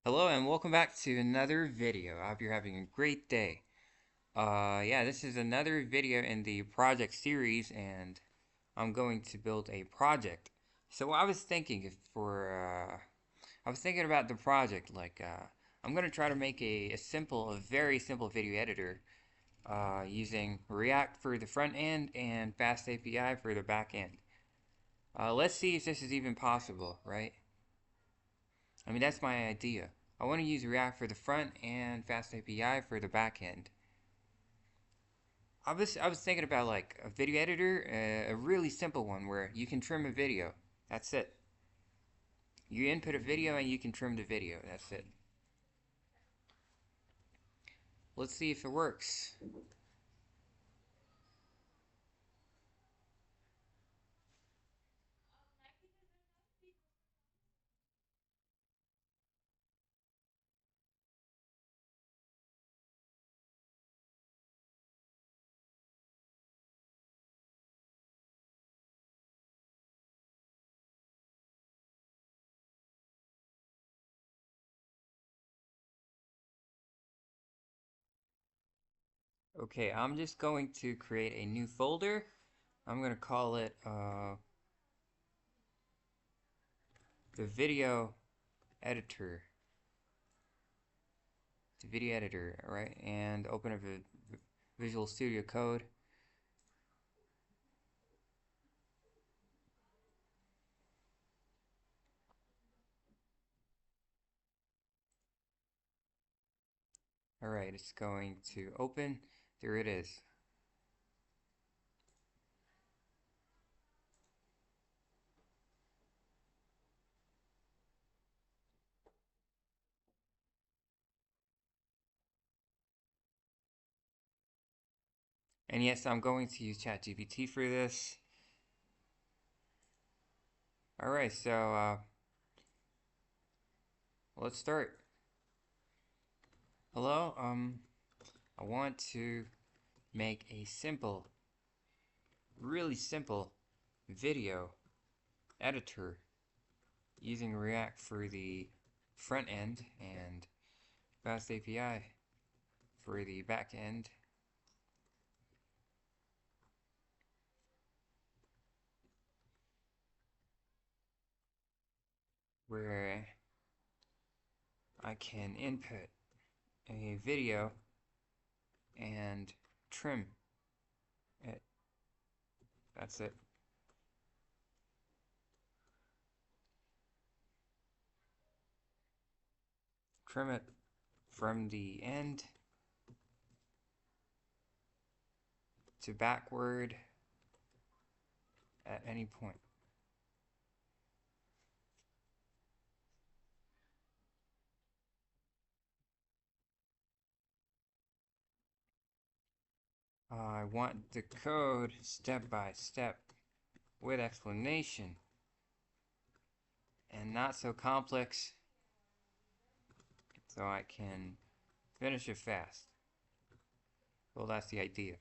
Hello and welcome back to another video. I hope you're having a great day. Yeah, this is another video in the project series, and I'm going to build a project. So I was thinking I was thinking about the project. I'm gonna try to make a very simple video editor, using React for the front end and FastAPI for the back end. Let's see if this is even possible, right? I mean, that's my idea. I want to use React for the front and FastAPI for the back end. I was thinking about like a video editor, a really simple one where you can trim a video. That's it. You input a video and you can trim the video. That's it. Let's see if it works. Okay, I'm just going to create a new folder. I'm going to call it the video editor. The video editor, right? And open up a Visual Studio Code. Alright, it's going to open. There it is. And yes, I'm going to use ChatGPT for this. Alright, so let's start. Hello, I want to make a simple, really simple video editor using React for the front end and FastAPI for the back end. Where I can input a video and trim it. That's it. Trim it from the end to backward at any point. I want the code step by step with explanation and not so complex, so I can finish it fast. Well, that's the idea.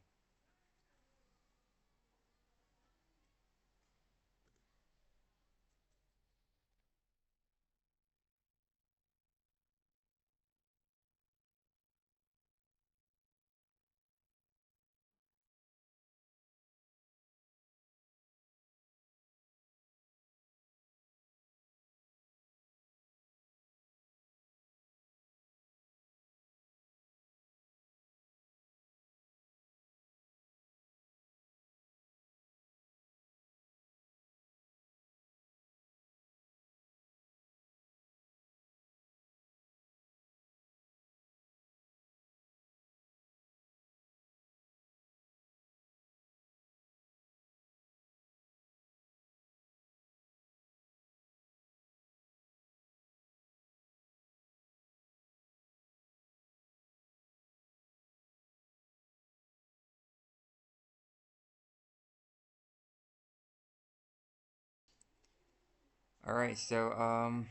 Alright, so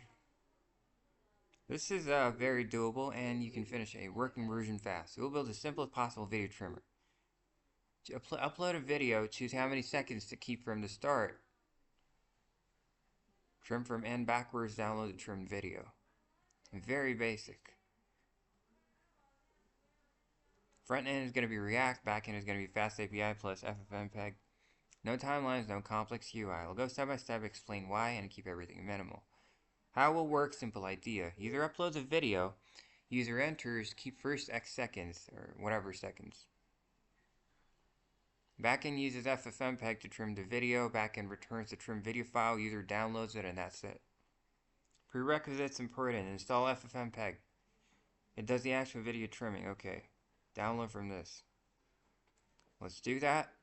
this is very doable, and you can finish a working version fast. We'll build the simplest possible video trimmer. To upload a video, choose how many seconds to keep from the start. Trim from end backwards, download the trimmed video. Very basic. Front end is going to be React, back end is going to be FastAPI plus FFmpeg. No timelines, no complex UI. I'll go step by step, explain why, and keep everything minimal. How it will work, simple idea. User uploads a video, user enters, keep first X seconds, or whatever seconds. Backend uses FFmpeg to trim the video, backend returns the trimmed video file, user downloads it, and that's it. Prerequisites important. Install FFmpeg. It does the actual video trimming. Okay. Download from this. Let's do that.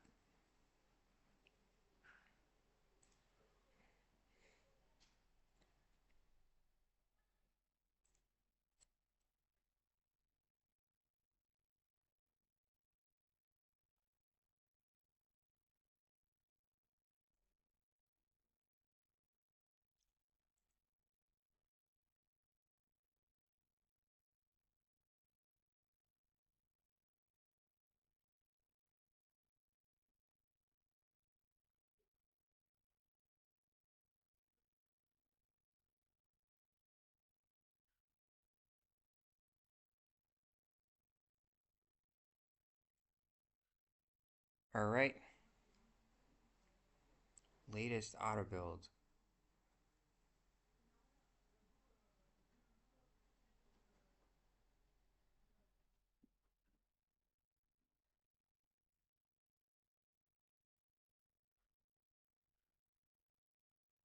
Alright. Latest auto build.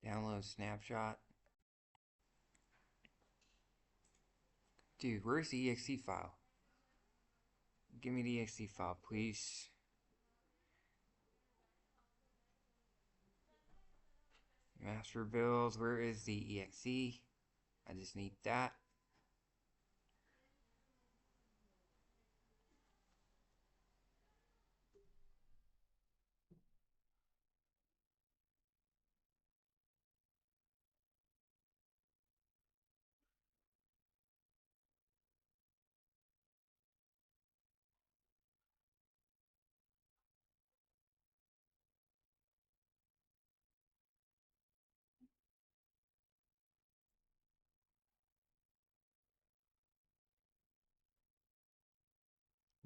Download snapshot. Dude, where's the exe file? Give me the exe file, please. Master builds, where is the exe? I just need that.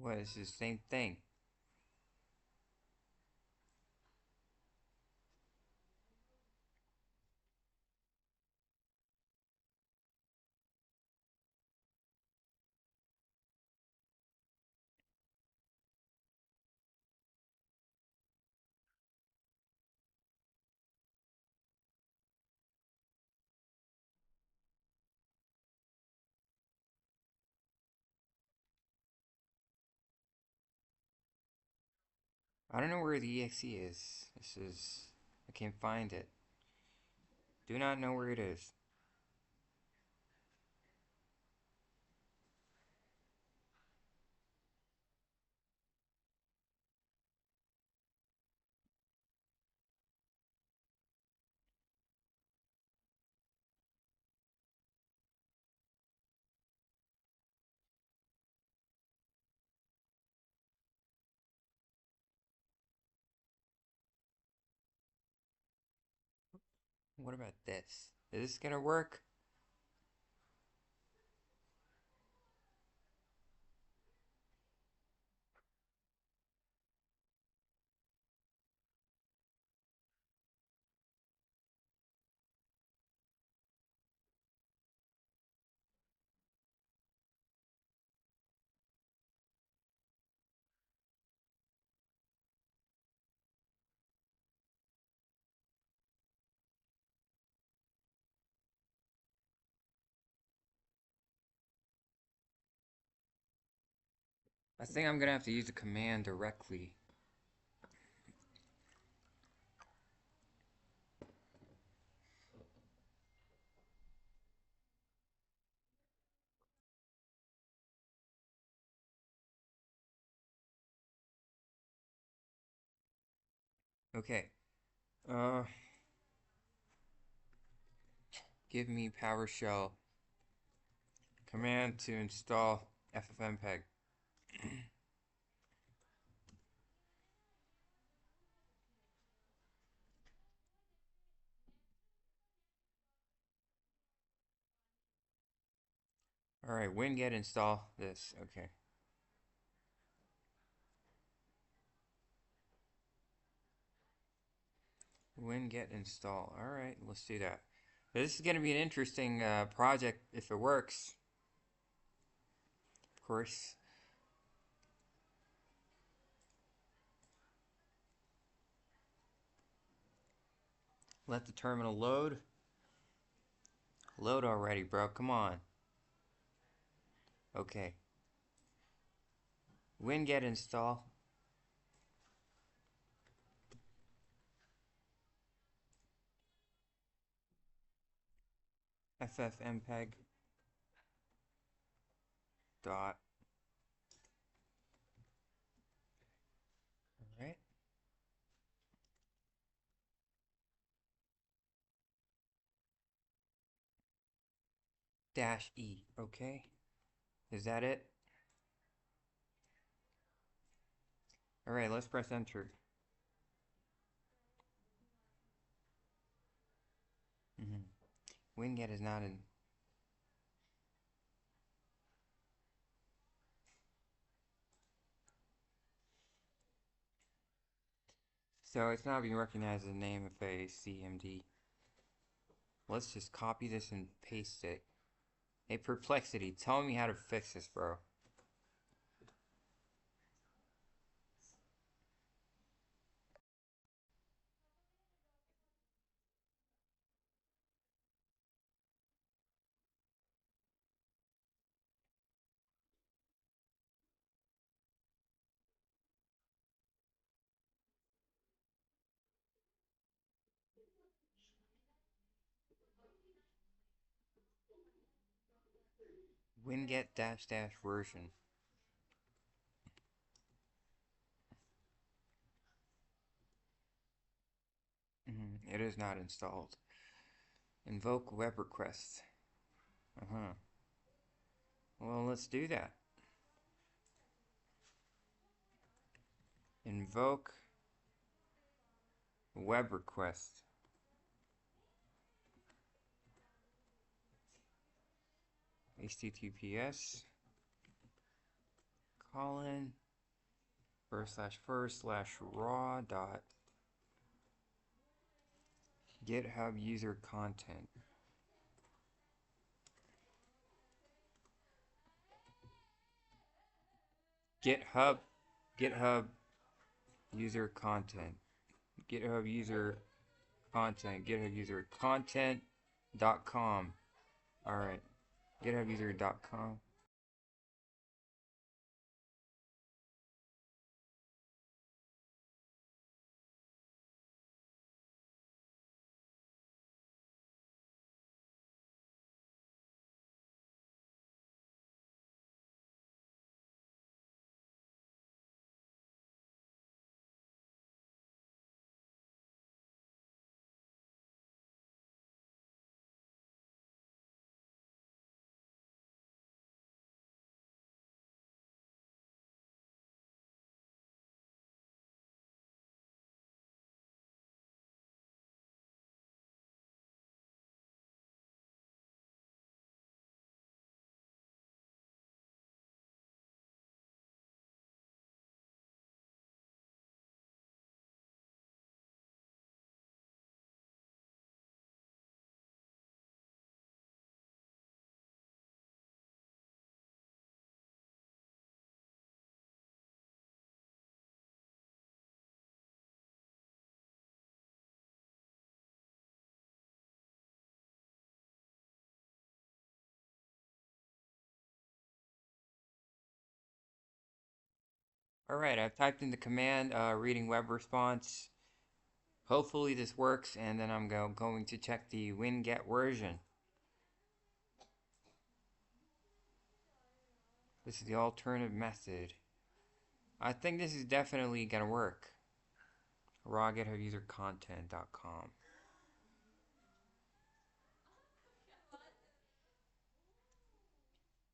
What is the same thing? I don't know where the exe is. I can't find it. Do not know where it is. What about this? Is this gonna work? I think I'm gonna have to use the command directly. Okay. Uh, Give me PowerShell command to install FFmpeg. Alright, winget install this. Okay. Winget install. Alright, let's do that. This is going to be an interesting project if it works. Of course. Let the terminal load. Load already, bro. Come on. Okay. Winget install. ffmpeg dot. Alright. Dash E. Okay. Is that it? Alright, let's press enter. Winget is not in. So it's not being recognized as the name of a CMD. Let's just copy this and paste it. Hey, Perplexity, tell me how to fix this, bro. Winget dash dash version. It is not installed. Invoke web request. Well, let's do that. Invoke web request. HTTPS colon //raw dot GitHub user content. GitHub user content. GitHub user content. GitHub user content.com. Alright. GitHub user.com. Alright, I've typed in the command reading web response. Hopefully this works, and then I'm going to check the winget version. This is the alternative method. I think this is definitely gonna work. Raw GitHub user content.com.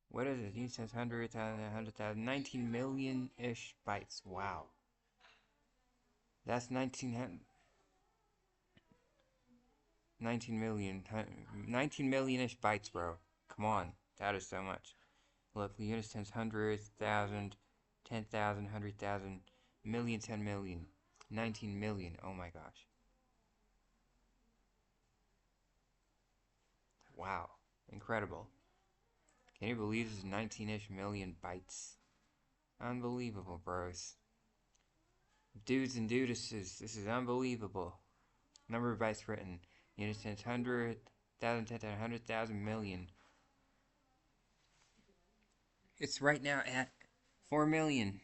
What is it? He says 100,000, 100,000, 19 million-ish bytes. Wow. That's 19 million-ish bytes, bro. Come on. That is so much. Look, the units, tens, hundreds, thousand, 10,000, 100,000, million, 10 million, 19 million. Oh my gosh. Wow. Incredible. Can you believe this is 19-ish million bytes? Unbelievable, bros. Dudes and dudesses, this is unbelievable. Number of bytes written. Units, tens, 100,000, 10,000, 100,000, million. It's right now at 4 million.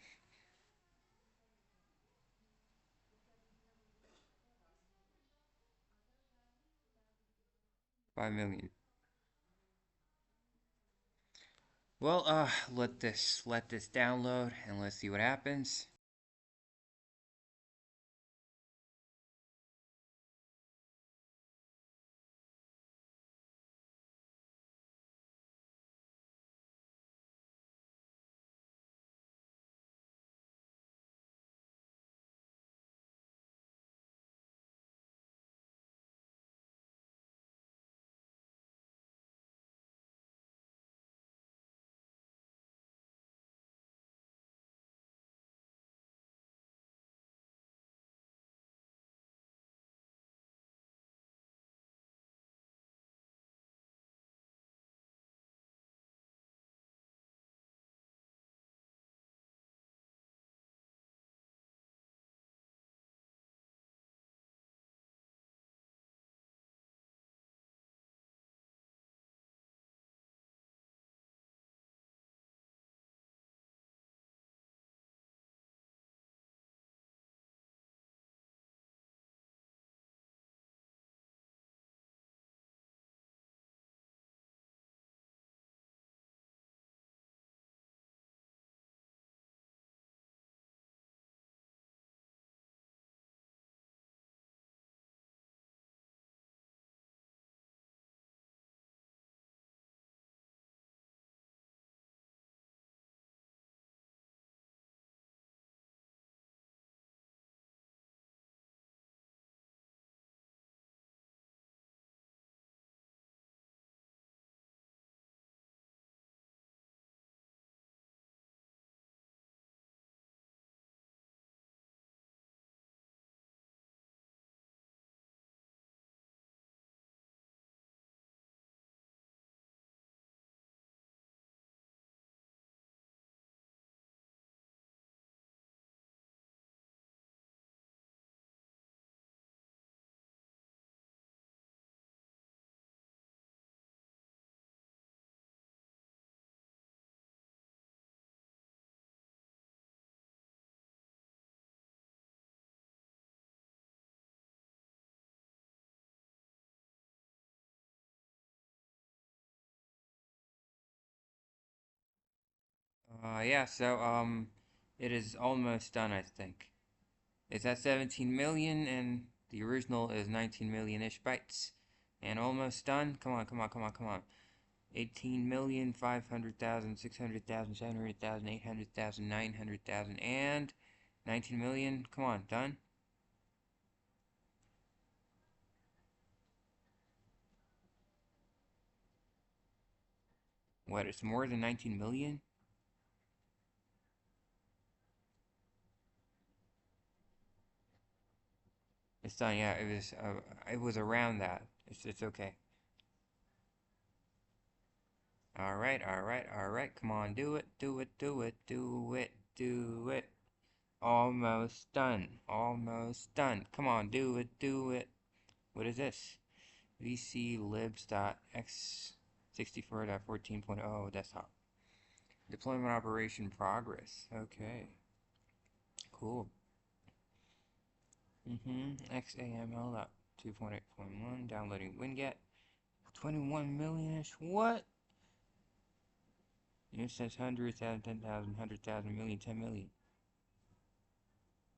$5 million. Well, let this download and let's see what happens. Yeah, so, it is almost done, I think. It's at 17 million, and the original is 19 million-ish bytes. And almost done. Come on, come on, come on, come on. 18,500,000, 600,000, 700,000, 800,000, 900,000, and 19 million. Come on, done? What, it's more than 19 million? It's done, yeah, it was around that. It's okay. Alright, alright, alright, come on, do it, do it, do it, do it, do it. Almost done, almost done. Come on, do it, do it. What is this? vclibs.x64.14.0 desktop. Deployment operation progress. Okay. Cool. XAML.2.8.1 downloading winget. 21 million-ish. What? It says 100,000, 10,000, 100,000, million, 10 million.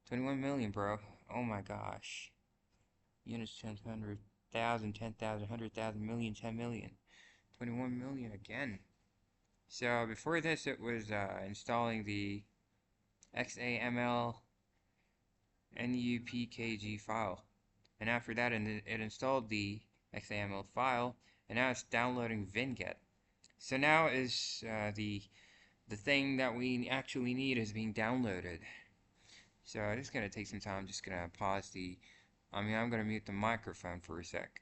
21 million, bro. Oh my gosh. Units, 10, 100,000, 10,000, 100,000, million, 10 million. 21 million again. So before this, it was installing the XAML NUPKG file. And after that, it installed the XAML file, and now it's downloading Vinget. So now is the the thing that we actually need is being downloaded. So it's gonna take some time. I'm just gonna pause the, I'm gonna mute the microphone for a sec.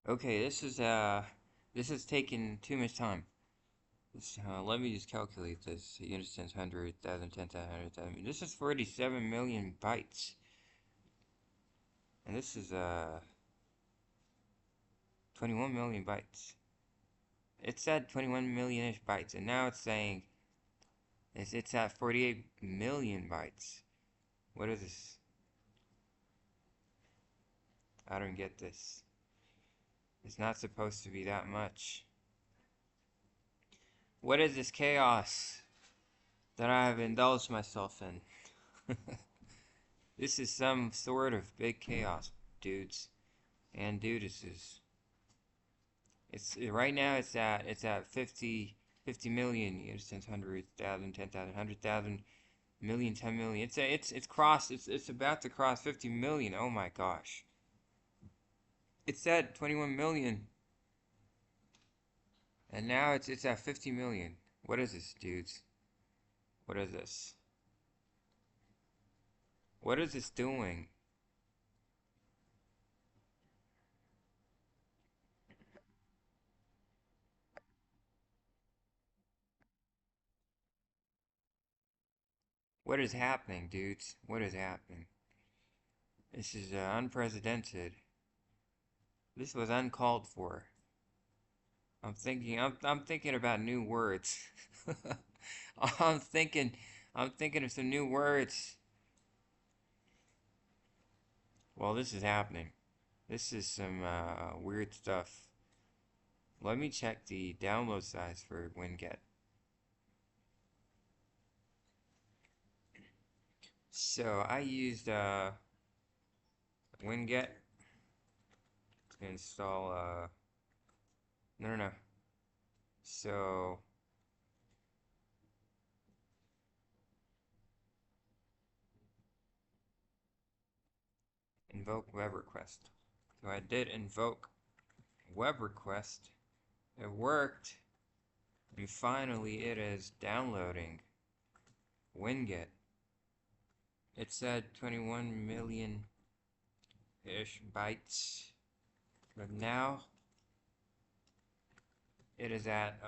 Okay, this is taking too much time. Let me just calculate this. Units times 100,000, 10,000, 100,000. This is 47 million bytes. And this is 21 million bytes. It said 21 million-ish bytes, and now it's saying it's at 48 million bytes. What is this? I don't get this. It's not supposed to be that much. What is this chaos that I have indulged myself in? This is some sort of big chaos, dudes and dudesses. It's right now. It's at 50 million. Units, 100,000, 10,000, 100,000, million, 10 million. It's about to cross 50 million. Oh my gosh! It's at 21 million, and now it's at 50 million. What is this, dudes? What is this? What is this doing? What is happening, dudes? What is happening? This is unprecedented. This was uncalled for. I'm thinking about new words. I'm thinking I'm thinking of some new words. Well, this is happening. This is some weird stuff. Let me check the download size for Winget. So I used Winget to install no. So invoke web request. So I did invoke web request. It worked. And finally it is downloading Winget. It said 21 million-ish bytes. But now it is at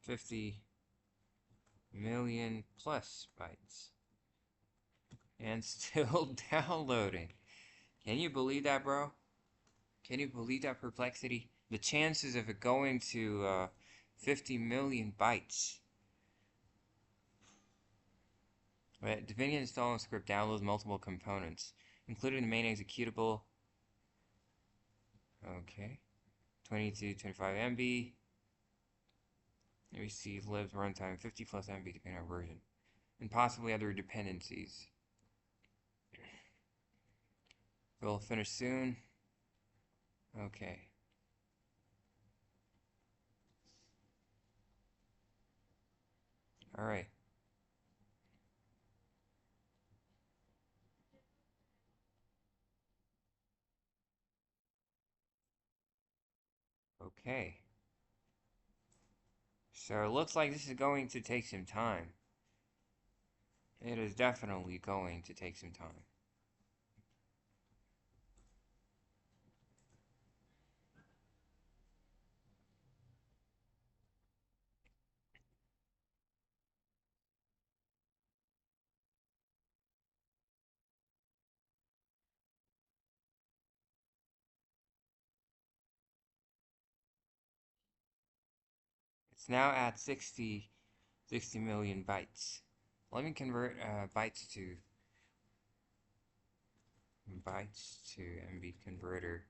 50 million plus bytes. And still downloading. Can you believe that, bro? Can you believe that perplexity? The chances of it going to 50 million bytes. Right, Debian installing script downloads multiple components, including the main executable. Okay. 22, 25 MB. We see libs runtime 50 plus MB depending on version. And possibly other dependencies. We'll finish soon. Okay. Alright. Okay. So it looks like this is going to take some time. It is definitely going to take some time. It's now at 60 million bytes. Let me convert bytes to MB converter.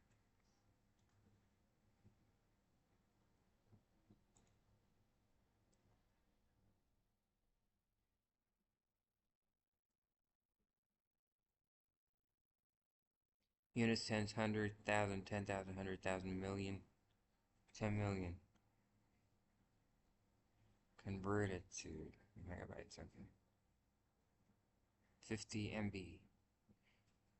Units, tens, 100,000, 10,000, 100,000, million, 10 million. Convert it to megabytes, okay. 50 MB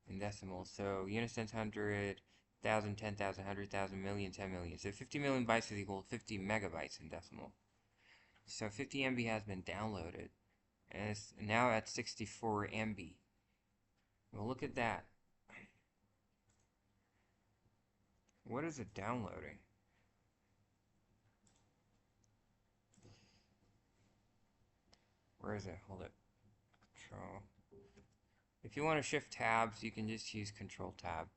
in decimal. So units, tens, 100,000, 10,000, 100,000, million, 10 million. So 50 million bytes is equal to 50 megabytes in decimal. So 50 MB has been downloaded, and it's now at 64 MB. Well, look at that. What is it downloading? Where is it? Hold it. Control. If you want to shift tabs, you can just use Control Tab.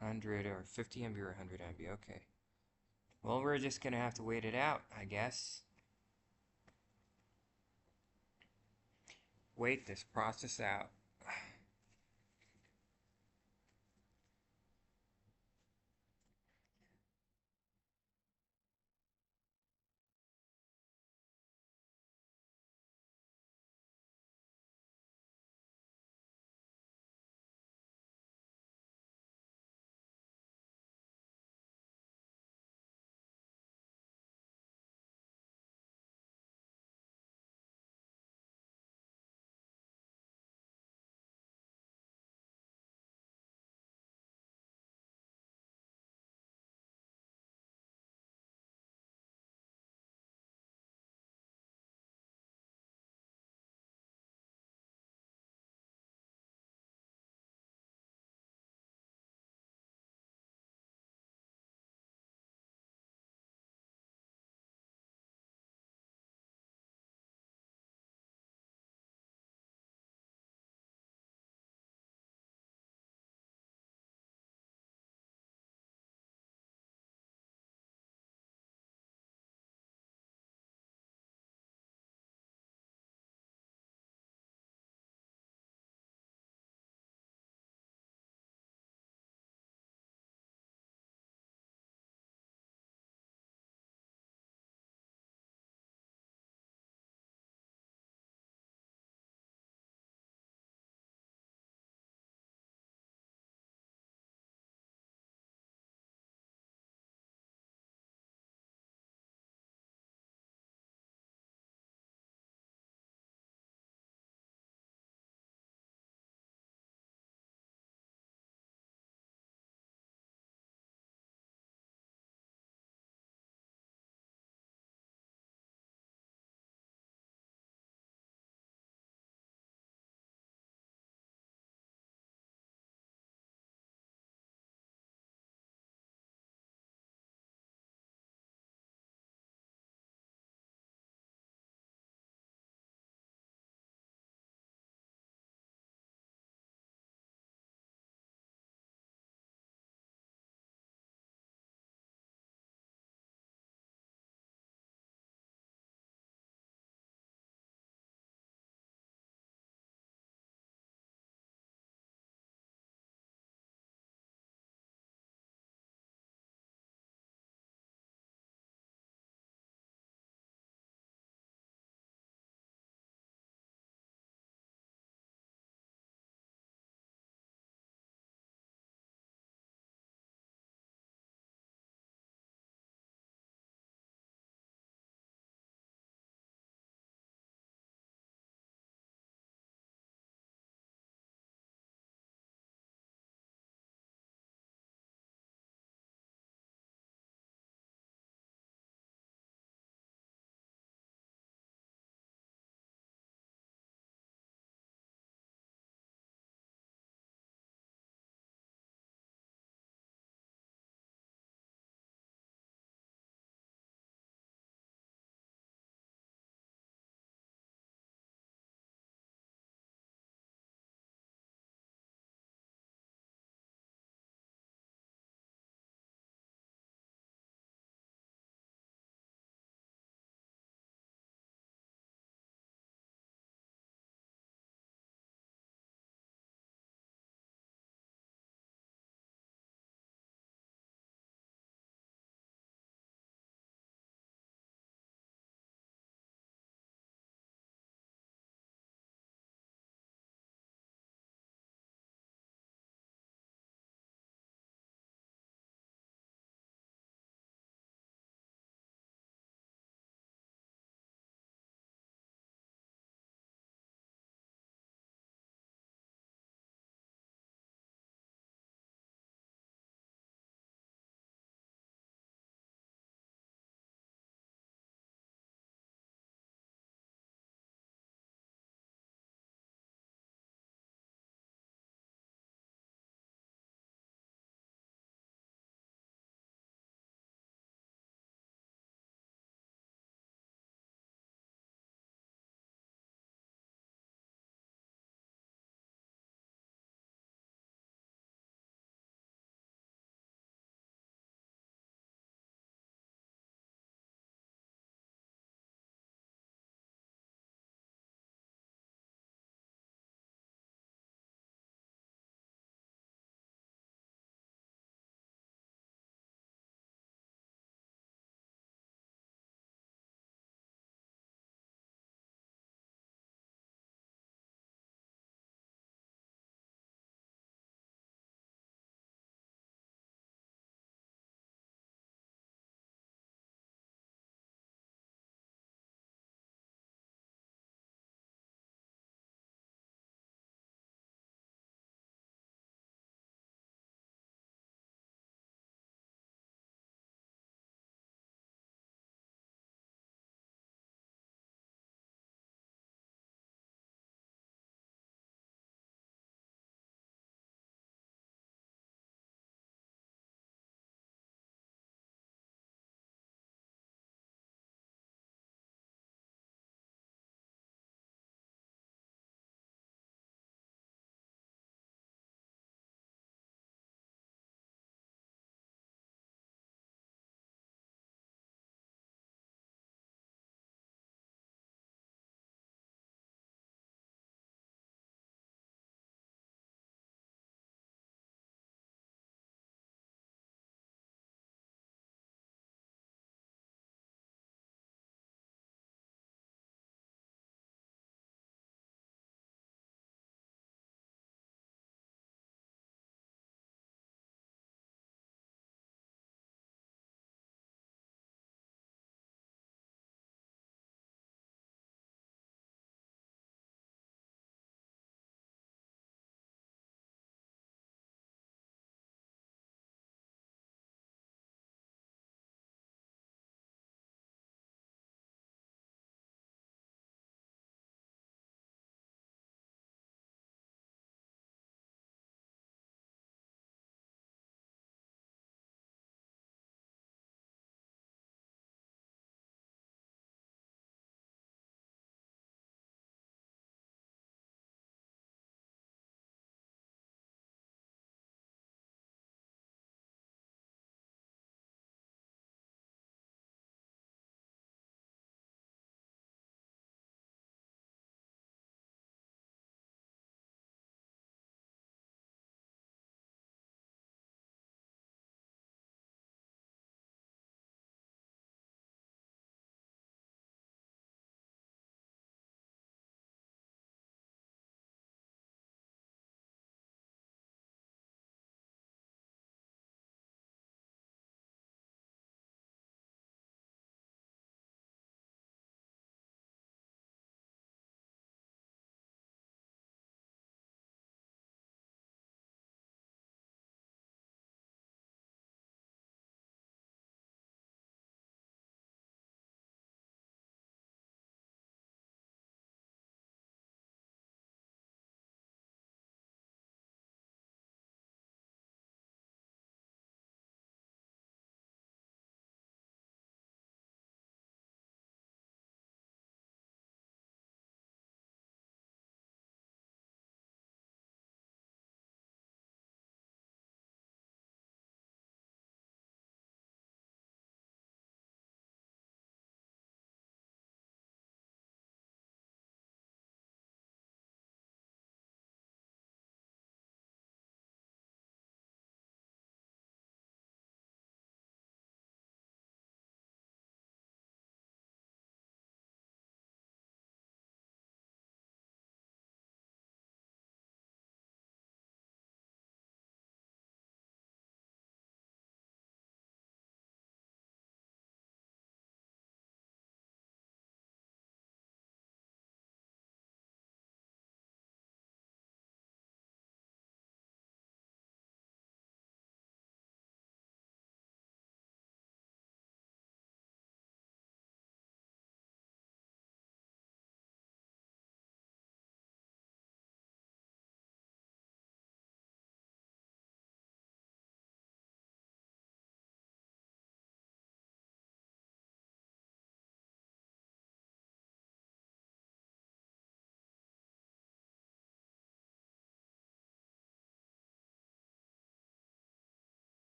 100 or 50 MB or 100 MB. Okay. Well, we're just gonna have to wait it out, I guess. Wait this process out.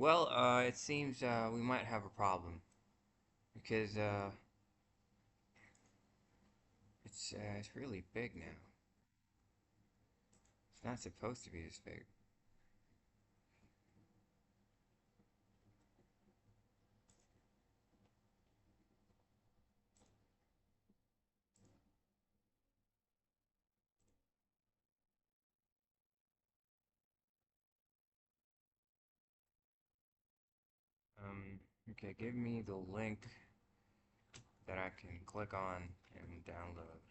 Well, it seems we might have a problem because it's really big now. It's not supposed to be this big. Okay, give me the link that I can click on and download.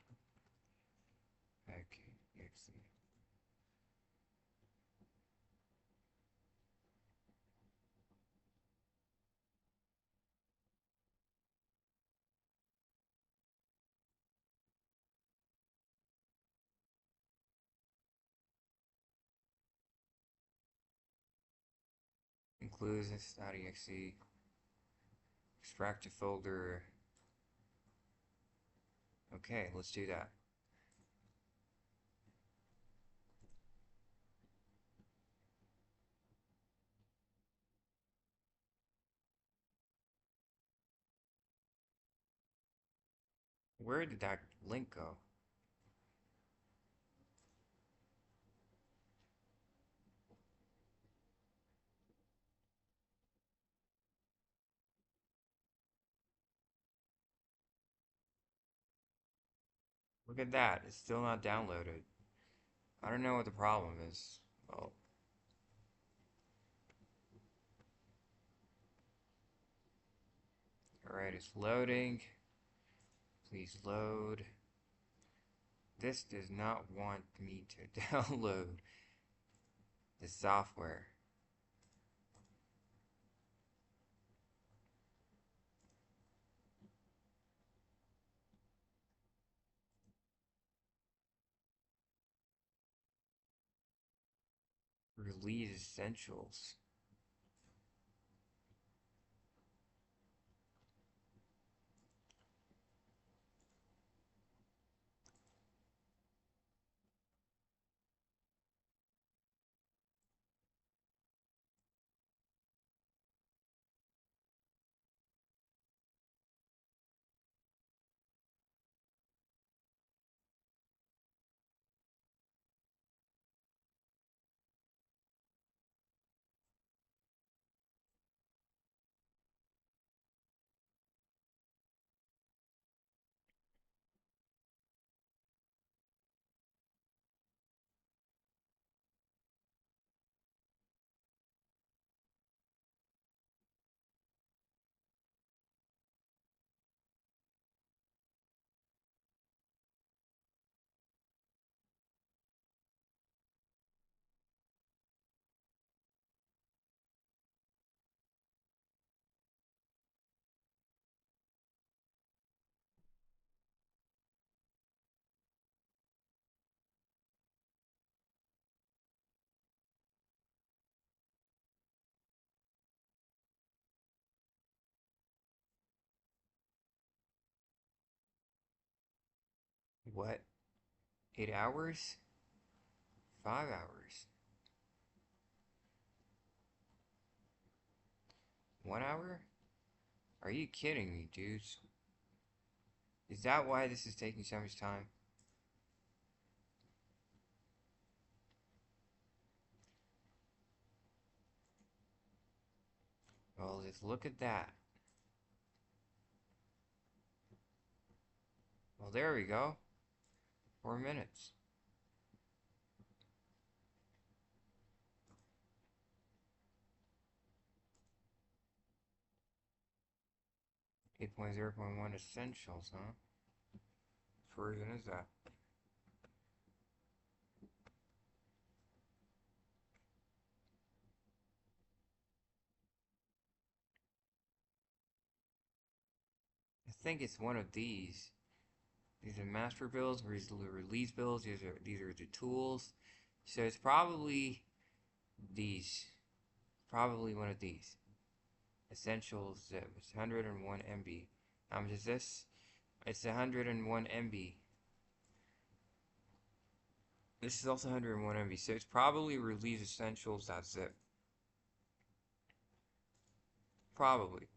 Okay, excellent. Includes this.exe. Extract a folder. Okay, let's do that. Where did that link go? Look at that, it's still not downloaded. I don't know what the problem is. Well, alright, it's loading. Please load. This does not want me to download the software. Release essentials. What? 8 hours? 5 hours? 1 hour? Are you kidding me, dudes? Is that why this is taking so much time? Well, just look at that. Well, there we go. 4 minutes. 8.0.1 essentials, huh? Which version is that? I think it's one of these. These are master builds, these are release builds, these are the tools. So it's probably these. Probably one of these. Essentials zip. It's 101 MB. How much is this? It's 101 MB. This is also 101 MB. So it's probably release essentials.zip. Probably.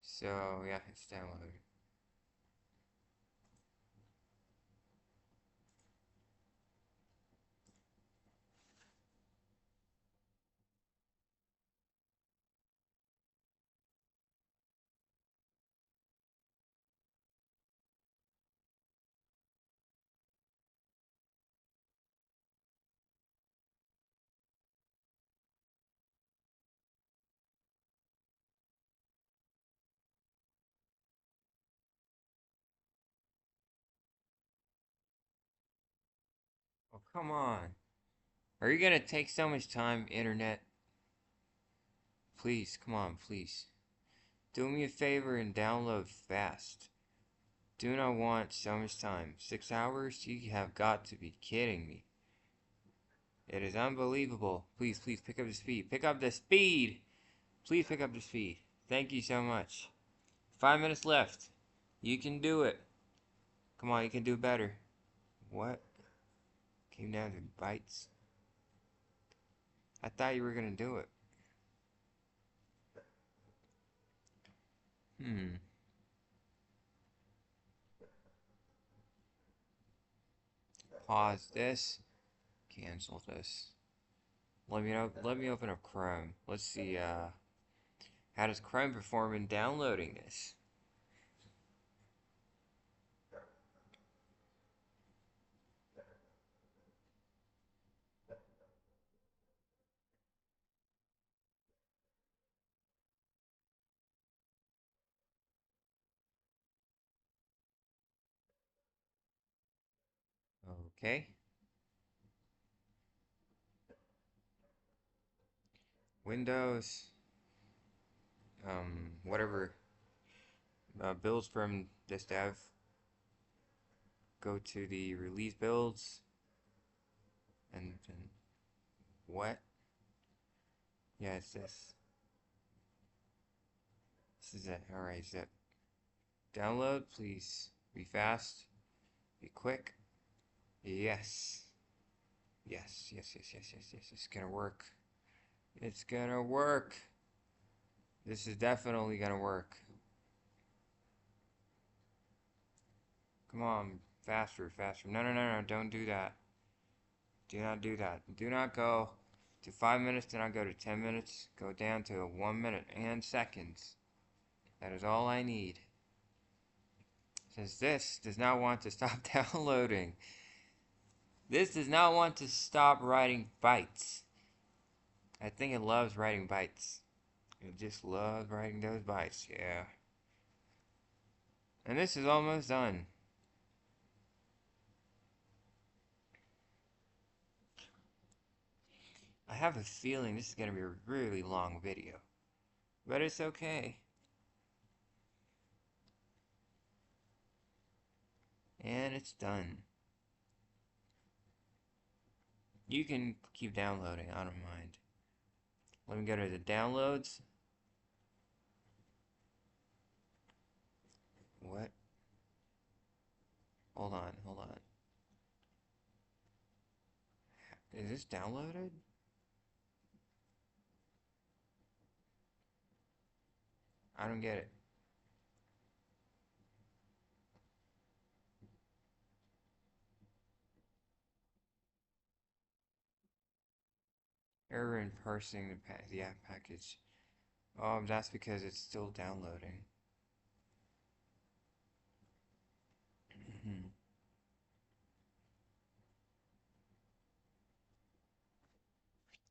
So, yeah, it's downloading. Oh, come on. Are you gonna take so much time, internet? Please, come on, please. Do me a favor and download fast. Do not want so much time. 6 hours? You have got to be kidding me. It is unbelievable. Please, please pick up the speed. Pick up the speed! Please pick up the speed. Thank you so much. 5 minutes left. You can do it. Come on, you can do better. What? Came down to bytes? I thought you were gonna do it. Pause this. Cancel this. Let me open up Chrome. Let's see, how does Chrome perform in downloading this? Okay. Windows, whatever, builds from this dev. Go to the release builds, and what? Yeah, it's this. This is it. Alright, zip. Download, please. Be fast. Be quick. Yes. Yes, yes, yes, yes, yes, yes. It's gonna work. It's gonna work. This is definitely gonna work. Come on, faster, faster. No, no, no, no, don't do that. Do not do that. Do not go to 5 minutes, do not go to 10 minutes. Go down to 1 minute and seconds. That is all I need. Since this does not want to stop downloading. This does not want to stop writing bytes. I think it loves writing bytes. It just loves writing those bytes, yeah. And this is almost done. I have a feeling this is going to be a really long video. But it's okay. And it's done. You can keep downloading, I don't mind. Let me go to the downloads. What? Hold on, hold on. Is this downloaded? I don't get it. Error in parsing the app package. That's because it's still downloading.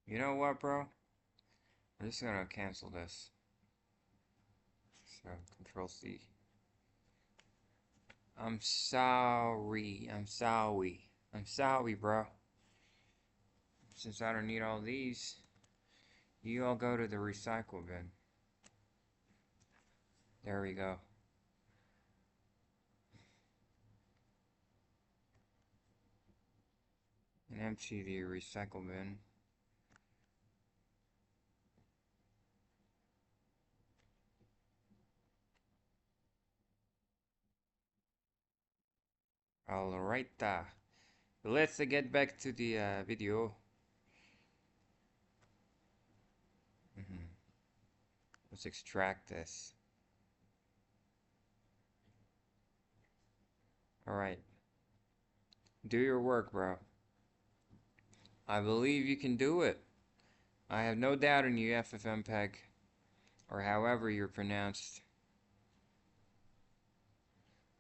You know what, bro? I'm just gonna cancel this. So, Control C. I'm sorry. I'm sorry. I'm sorry, bro. Since I don't need all these, you all go to the recycle bin. There we go. And empty the recycle bin. Alright, let's get back to the video. Let's extract this. Alright, do your work, bro. I believe you can do it. I have no doubt in you, FFmpeg, or however you're pronounced.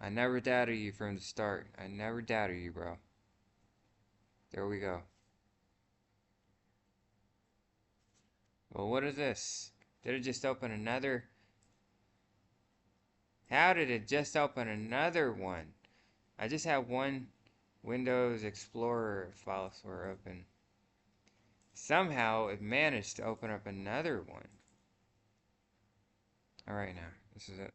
I never doubted you from the start. I never doubted you, bro. There we go. Well, what is this? Did it just open another? How did it just open another one? I just have one Windows Explorer file store open. Somehow it managed to open up another one. Alright, now, this is it.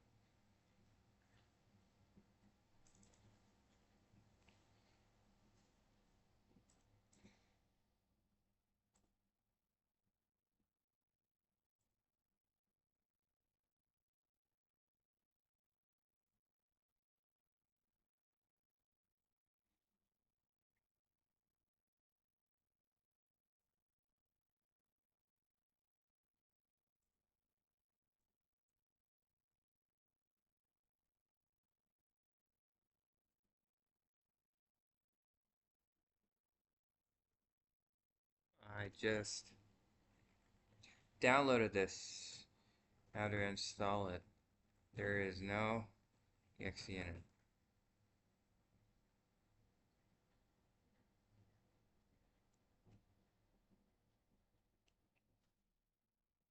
I just downloaded this. How to install it. There is no exe in it.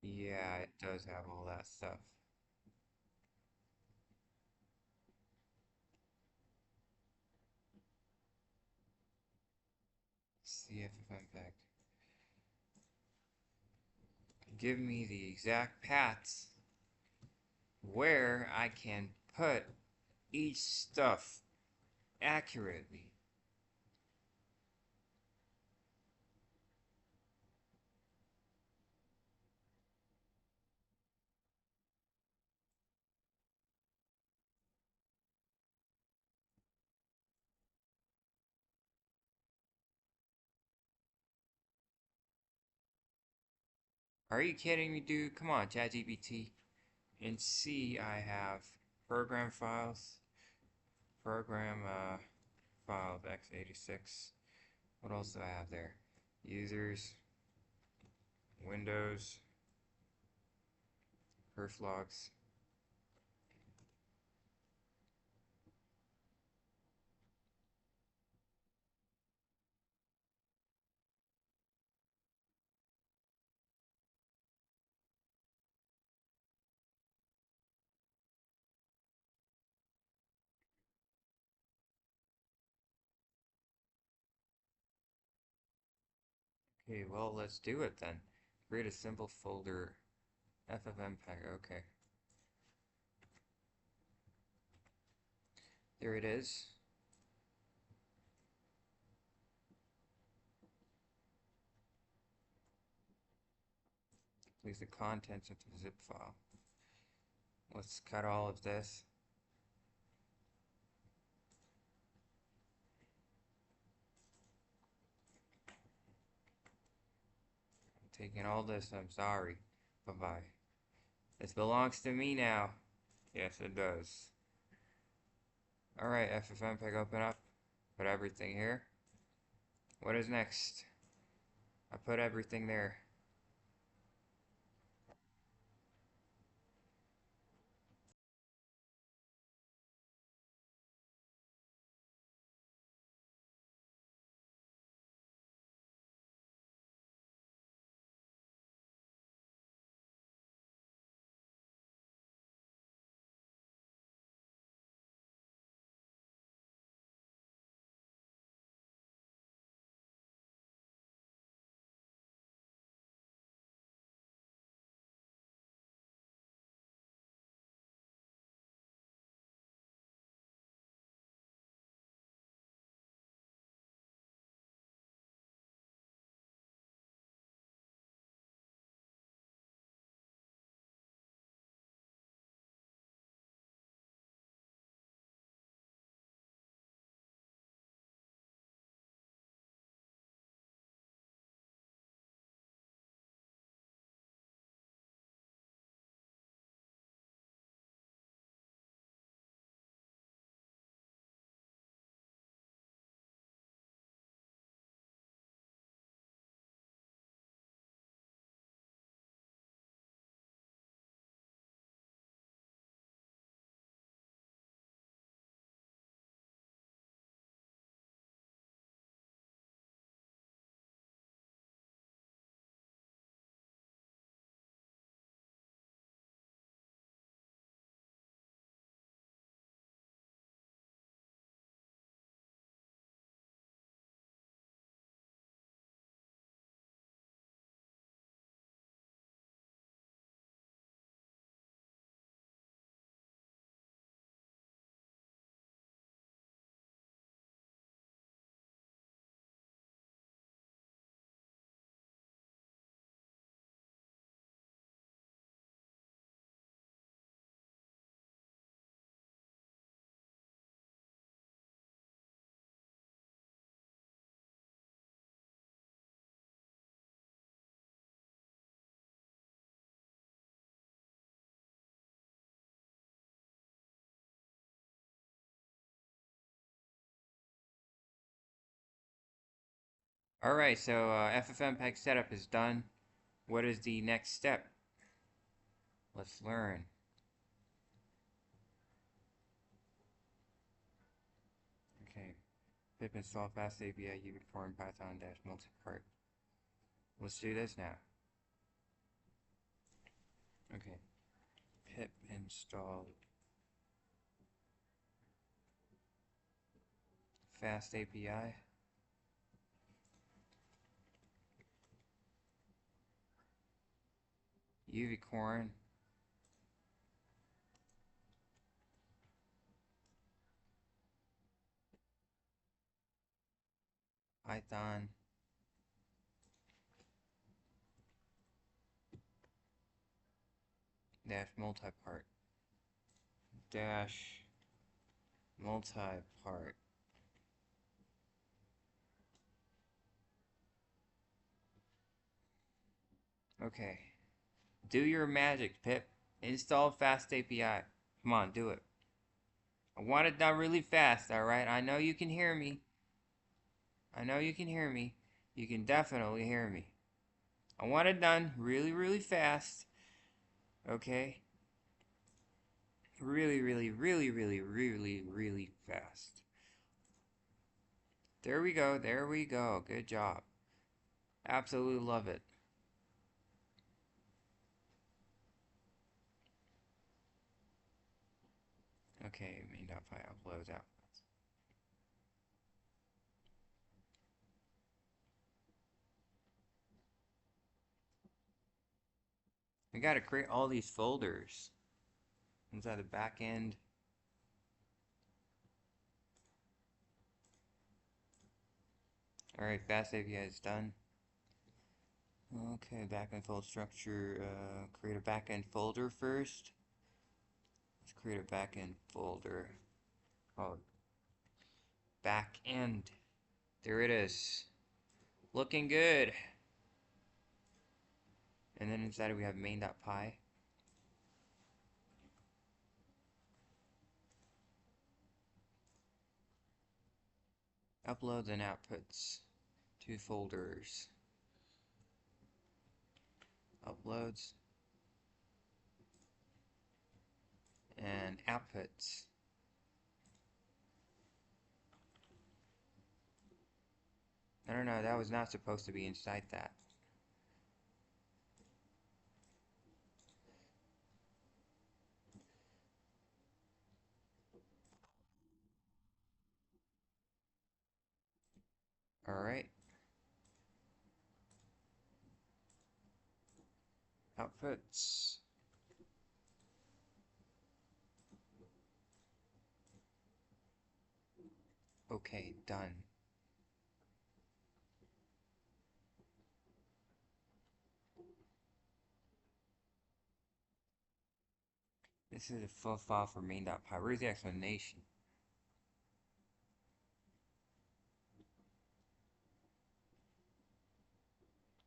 Yeah, it does have all that stuff. See if I'm back. Give me the exact paths where I can put each stuff accurately. Are you kidding me, dude? Come on, ChatGPT. In C, I have program files, program files x86. What else do I have there? Users, Windows, perf logs. Okay, well, let's do it then. Create a simple folder, FFmpeg, okay. There it is. Place the contents into the zip file. Let's cut all of this. I'm taking all this, I'm sorry. Bye-bye. This belongs to me now. Yes, it does. Alright, FFmpeg, open up. Put everything here. What is next? I put everything there. Alright, so FFmpeg setup is done. What is the next step? Let's learn. Okay, pip install FastAPI uniform Python dash multipart. Let's do this now. Okay, pip install FastAPI. Unicorn. Python dash multipart dash multipart. Okay, do your magic, Pip. Install FastAPI. Come on, do it. I want it done really fast, alright? I know you can hear me. I know you can hear me. You can definitely hear me. I want it done really, really fast. Okay? Really, really, really, really, really, really fast. There we go. There we go. Good job. Absolutely love it. Okay, main.py uploads out. We gotta create all these folders inside the back end. Alright, FastAPI is done. Okay, backend folder structure. Create a backend folder first. Let's create a backend folder. Oh, backend. There it is. Looking good. And then inside we have main.py. Uploads and outputs. Two folders. Uploads and outputs. No, that was not supposed to be inside that. Alright. Outputs. Okay, done. This is a full file for main.py. Where's the explanation?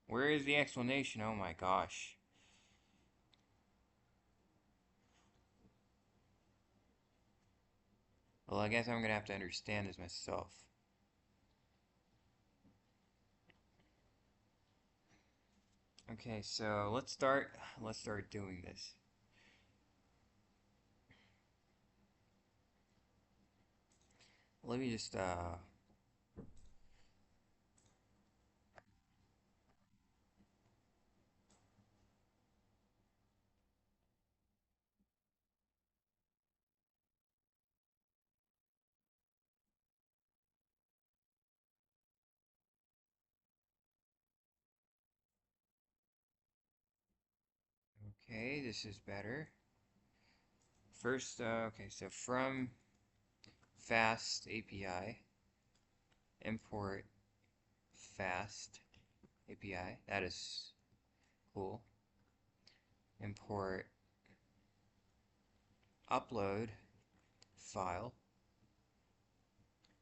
Where is the explanation? Oh my gosh. Well, I guess I'm gonna have to understand this myself. Okay, so let's start doing this. Let me just okay, this is better. First, okay, so from FastAPI, import FastAPI. That is cool. Import upload file.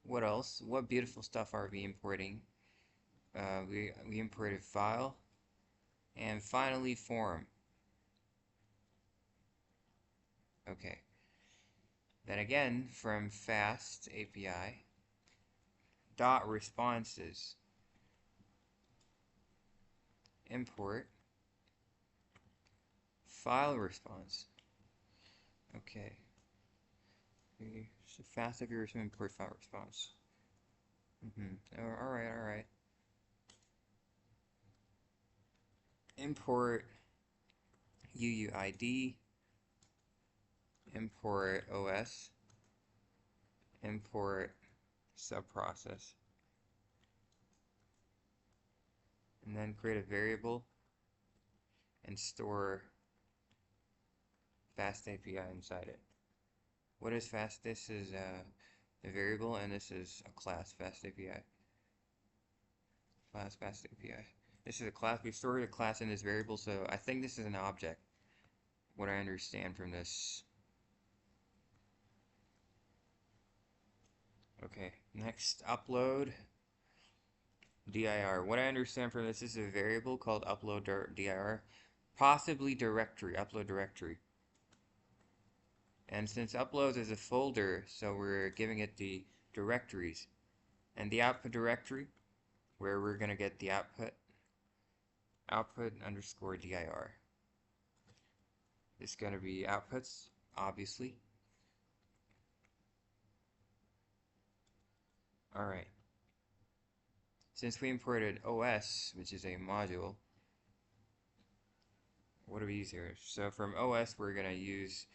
What else? What beautiful stuff are we importing? We imported file, and finally form. Okay. Then again, from FastAPI dot responses. import file response. Okay. So FastAPI response, import file response. Alright. Import UUID, import OS, import subprocess, and then create a variable and store FastAPI inside it. What is fast? This is a variable, and this is a class FastAPI. Class FastAPI. This is a class. We stored a class in this variable, so I think this is an object. What I understand from this. Okay, next, upload dir. What I understand from this is a variable called upload dir, possibly directory, upload directory. And since uploads is a folder, so we're giving it the directories. And the output directory, where we're going to get the output underscore dir. It's going to be outputs, obviously. Alright. Since we imported OS, which is a module, what do we use here? So from OS, we're going to use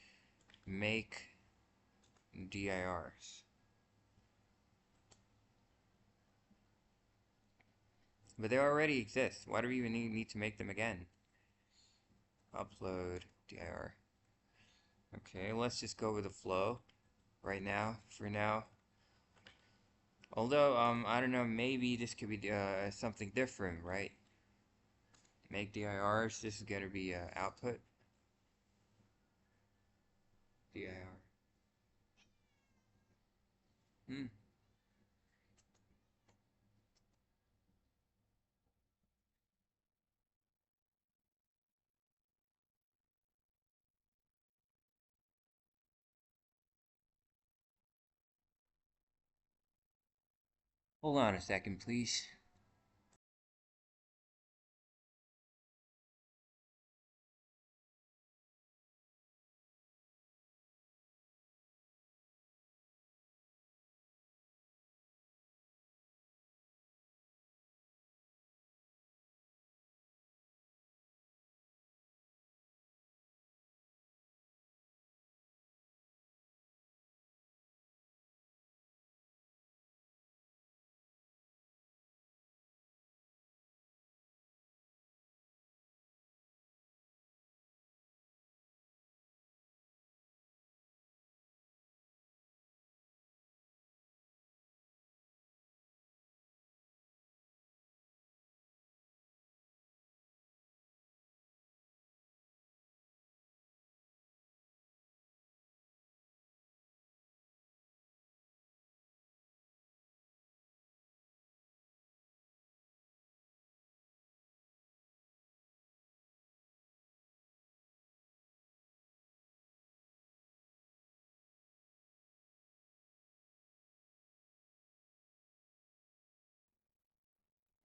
make dirs. But they already exist. Why do we even need to make them again? Upload dir. Okay, let's just go with the flow right now, for now. Although, I don't know, maybe this could be something different, right? Make dirs, this is going to be output. Dir. Hold on a second, please.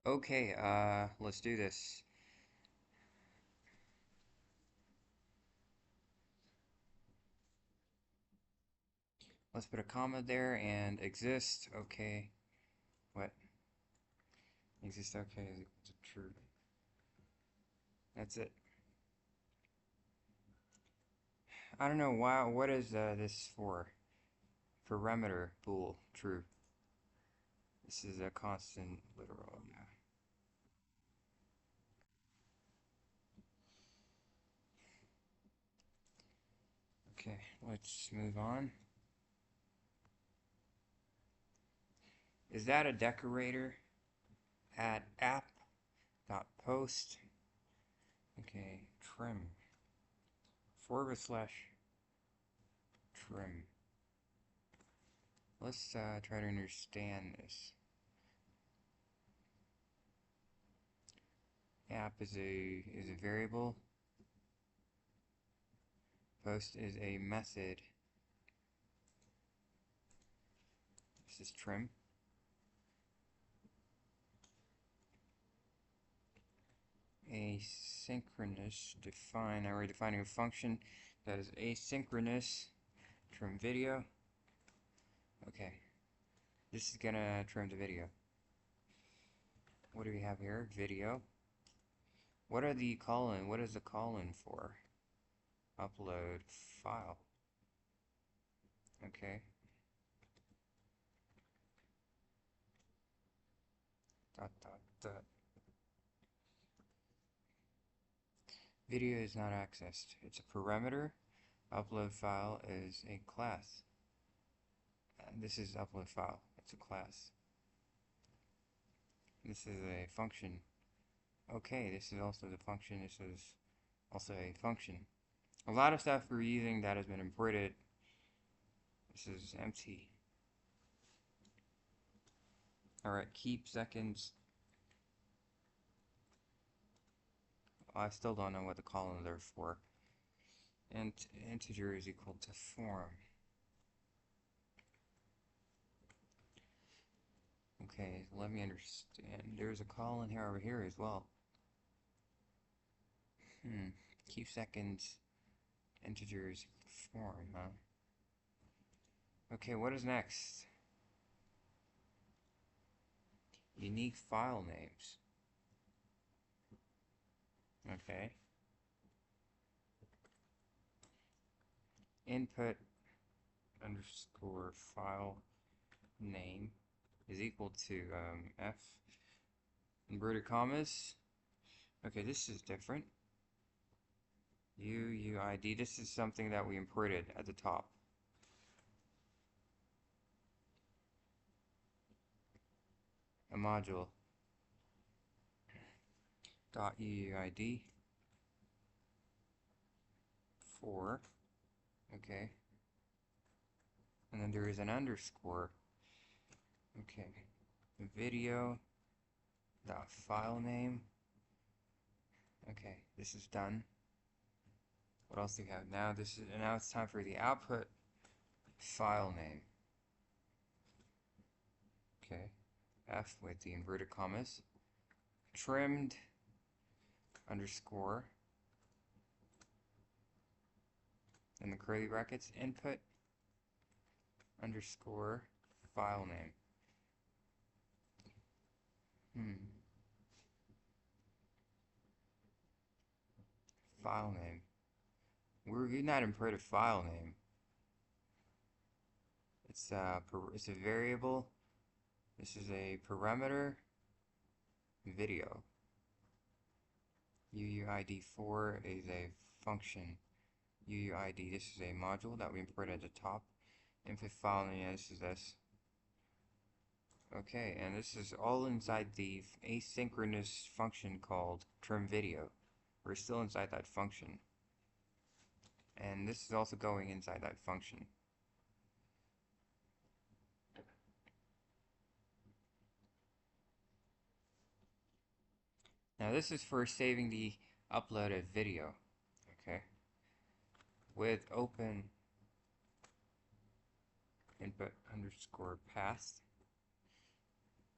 Okay, let's do this. Let's put a comma there and exist. Okay. What? Exist. Okay. Is it true? That's it. I don't know why. What is this for? Parameter bool. True. This is a constant literal. Yeah. Okay. Let's move on. Is that a decorator? Add app.post. Okay. Trim. /trim. Let's try to understand this. App is a variable. Post is a method. This is trim. A asynchronous define. Now we're defining a function that is asynchronous trim video. Okay, this is gonna trim the video. What do we have here? Video. What are the colon? What is the colon for? Upload file. Okay. Dot dot dot. Video is not accessed. It's a parameter. Upload file is a class. This is upload file. It's a class. This is a function. Okay, this is also the function. This is also a function. A lot of stuff we're using that has been imported. This is empty. Alright, keep seconds. I still don't know what the columns are for. And integer is equal to form. Okay, let me understand. There's a colon here over here as well. Keep seconds, integers, form, huh? Okay, what is next? Unique file names. Okay. Input underscore file name is equal to f inverted commas. Okay, this is different. UUID, this is something that we imported at the top. A module dot UUID 4. Okay. And then there is an underscore. Okay. Video dot file name. Okay, this is done. What else do we have now? Now it's time for the output file name. Okay. F with the inverted commas. Trimmed underscore. In the curly brackets, input underscore file name. File name. We're not imported file name. It's a variable. This is a parameter. Video. UUID4 is a function. UUID, this is a module that we imported at the top. Input file name, this is this. Okay, and this is all inside the asynchronous function called trim video. We're still inside that function. And this is also going inside that function. Now this is for saving the uploaded video. Okay. With open input underscore path.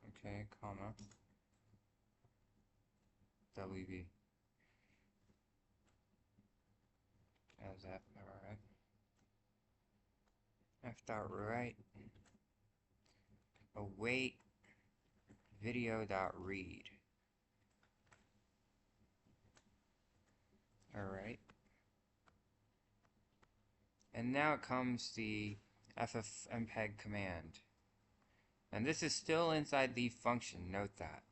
Okay, comma. WB. As that, alright. F dot write. Await video dot read. Alright. And now comes the ffmpeg command. And this is still inside the function, note that.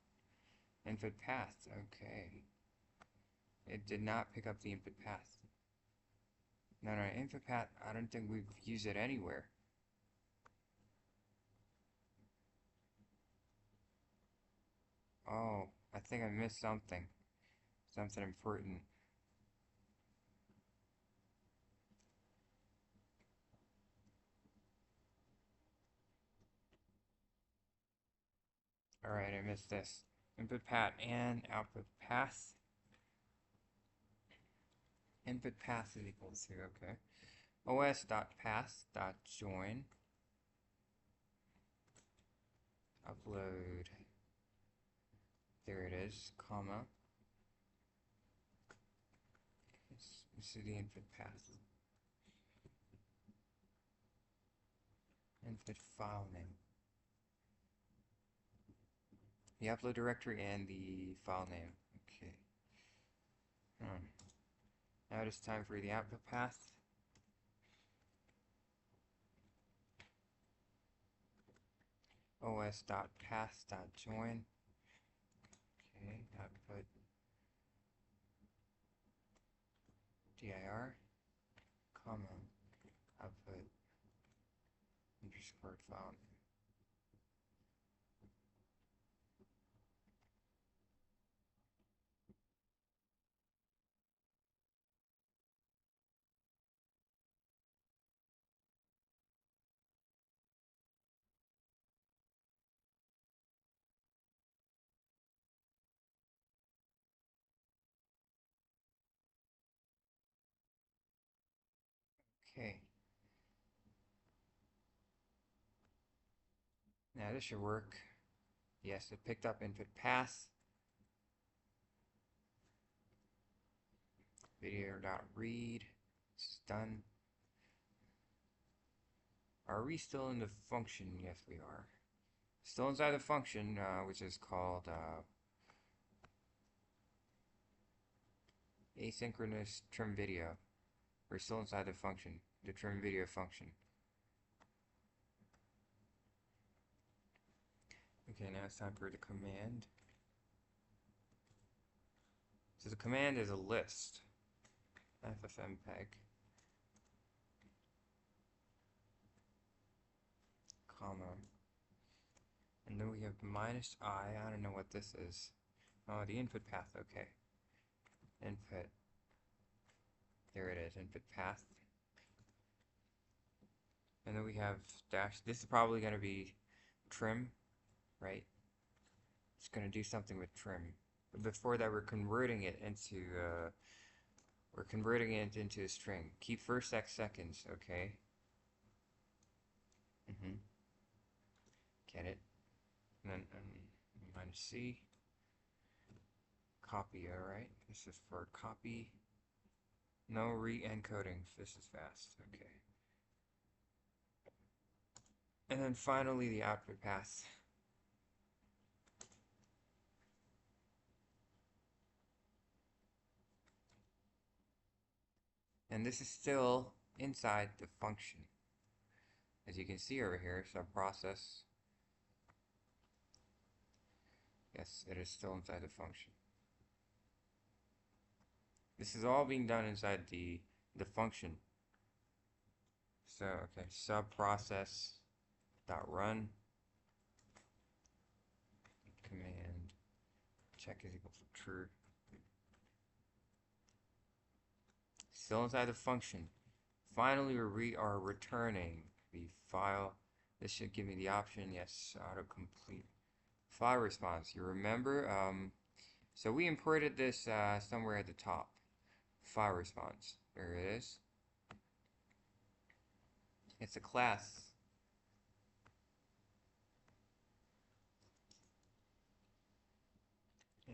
Input path, okay. It did not pick up the input path. No, input path, I don't think we've used it anywhere. Oh, I think I missed something. Something important. Alright, I missed this. Input path and output path. Input path is equal to, okay. os.path.join. Upload. There it is, comma. This is the input path. Input file name. The upload directory and the file name. Okay. Now it is time for the output path. os.path.join. Okay, output dir, comma, output underscore file name. Okay. Now this should work. Yes, it picked up input path. Video.read. It's done. Are we still in the function? Yes, we are. Still inside the function, which is called asynchronous trim video. We're still inside the function, the trim video function. Okay, now it's time for the command. So the command is a list. ffmpeg, comma, and then we have minus I don't know what this is. Oh, the input path, okay. Input, there it is, input path. And then we have dash, this is probably going to be trim, right? It's going to do something with trim. But before that, we're converting it into a string. Keep first x seconds, okay? Get it? And then minus C. Copy, alright. This is for copy. No re-encoding. This is fast, okay. And then finally the output path. And this is still inside the function. As you can see over here, subprocess. Yes, it is still inside the function. This is all being done inside the function. So, okay, subprocess.run command check is equal to true. Still inside the function. Finally, we are returning the file. This should give me the option, yes, autocomplete file response. You remember, so we imported this somewhere at the top. File response. There it is. It's a class.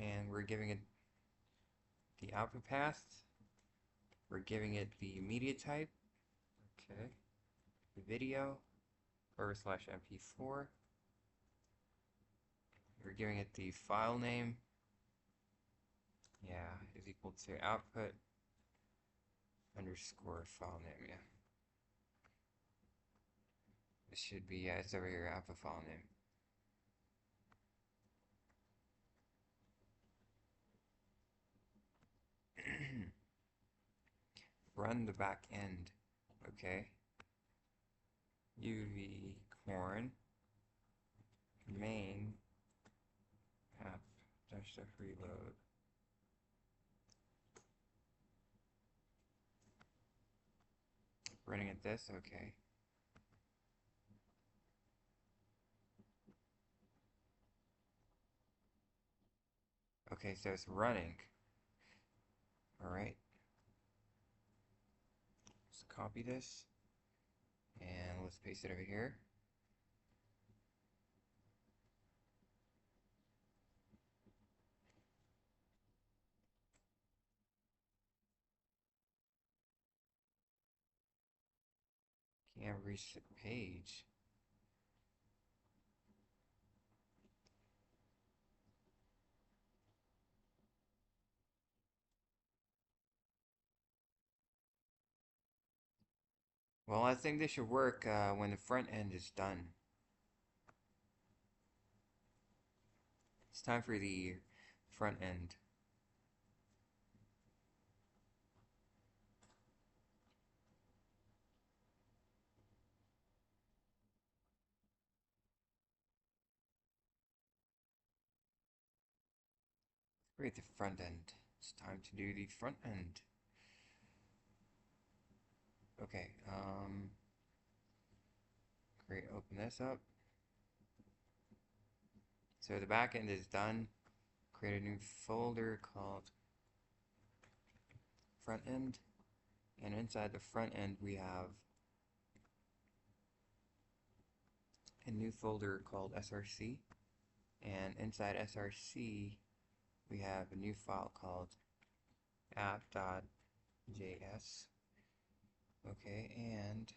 And we're giving it the output path. We're giving it the media type. Okay. The video /MP4. We're giving it the file name. Yeah, is equal to output underscore file name, yeah. It should be, yeah, it's over here, output file name. Run the back end, okay. UV corn main app dash def reload. Running at this, okay. Okay, so it's running. Alright. Let's copy this. And let's paste it over here. Can't reach the page. Well, I think this should work when the front end is done. It's time for the front end. Create the front end. It's time to do the front end. Okay, great, open this up. So the back end is done. Create a new folder called front end. And inside the front end we have a new folder called src. And inside src we have a new file called app.js. Okay, and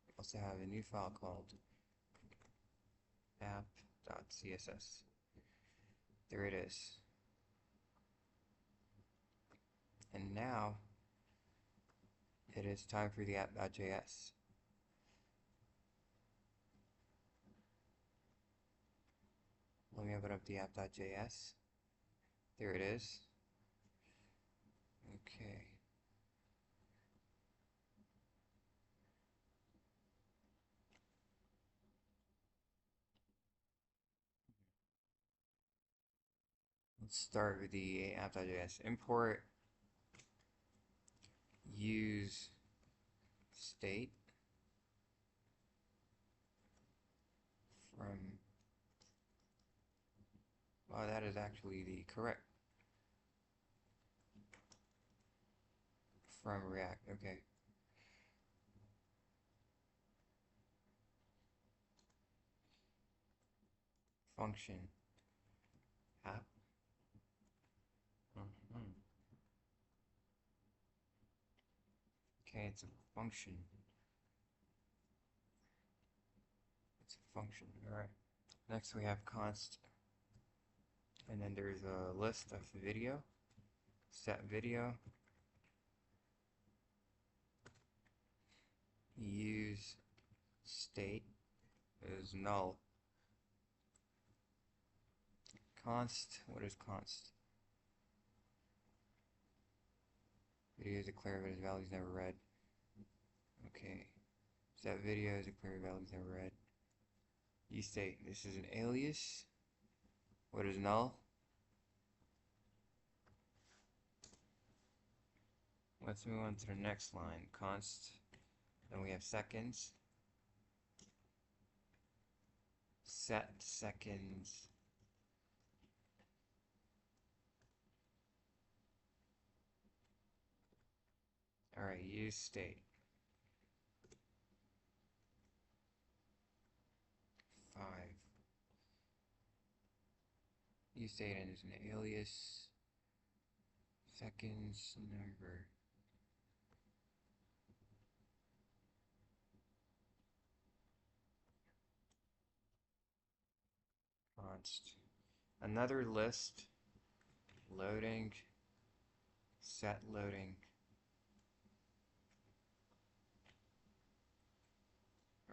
we also have a new file called app.css. There it is. And now it is time for the app.js. Let me open up the app.js. There it is. Okay. Let's start with the app.js. Import use state from, well, that is actually the correct, from React. Okay. Function app. Okay, it's a function. It's a function. Alright. Next we have const. And then there's a list of video. Set video. Use state is null. Const. What is const? Video is declared but its value is never read. Okay. Set video is declared value is never read. Use state. This is an alias. What is null? Let's move on to the next line. Const. Then we have seconds. Set seconds. Alright, use state. 5. Use state and is an alias. Seconds number. Const. Another list. Loading. Set loading.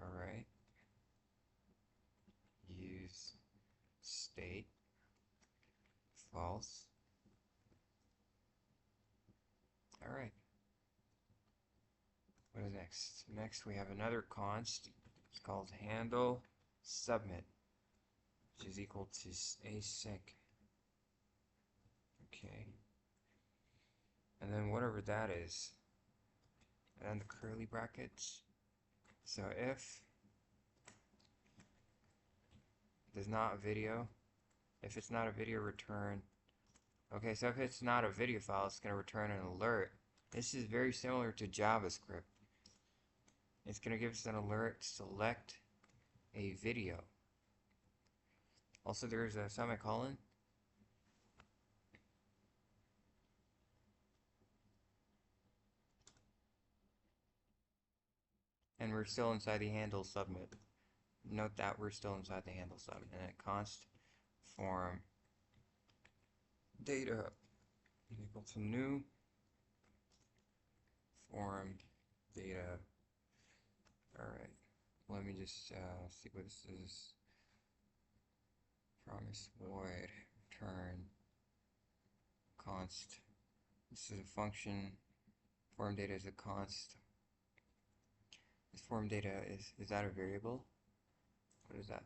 Alright. Use state. False. Alright. What is next? Next we have another const. It's called handle submit, which is equal to async. Okay. And then whatever that is. And then the curly brackets. So if there's not a video, if it's not a video, return. Okay, so if it's not a video file, it's going to return an alert. This is very similar to JavaScript. It's going to give us an alert, select a video. Also, there's a semicolon. and we're still inside the handle submit. Note that we're still inside the handle submit, and then const form data equal to new form data. Alright, let me just see what this is. Promise void return const. This is a function. Form data is a const. This form data is that a variable? What is that?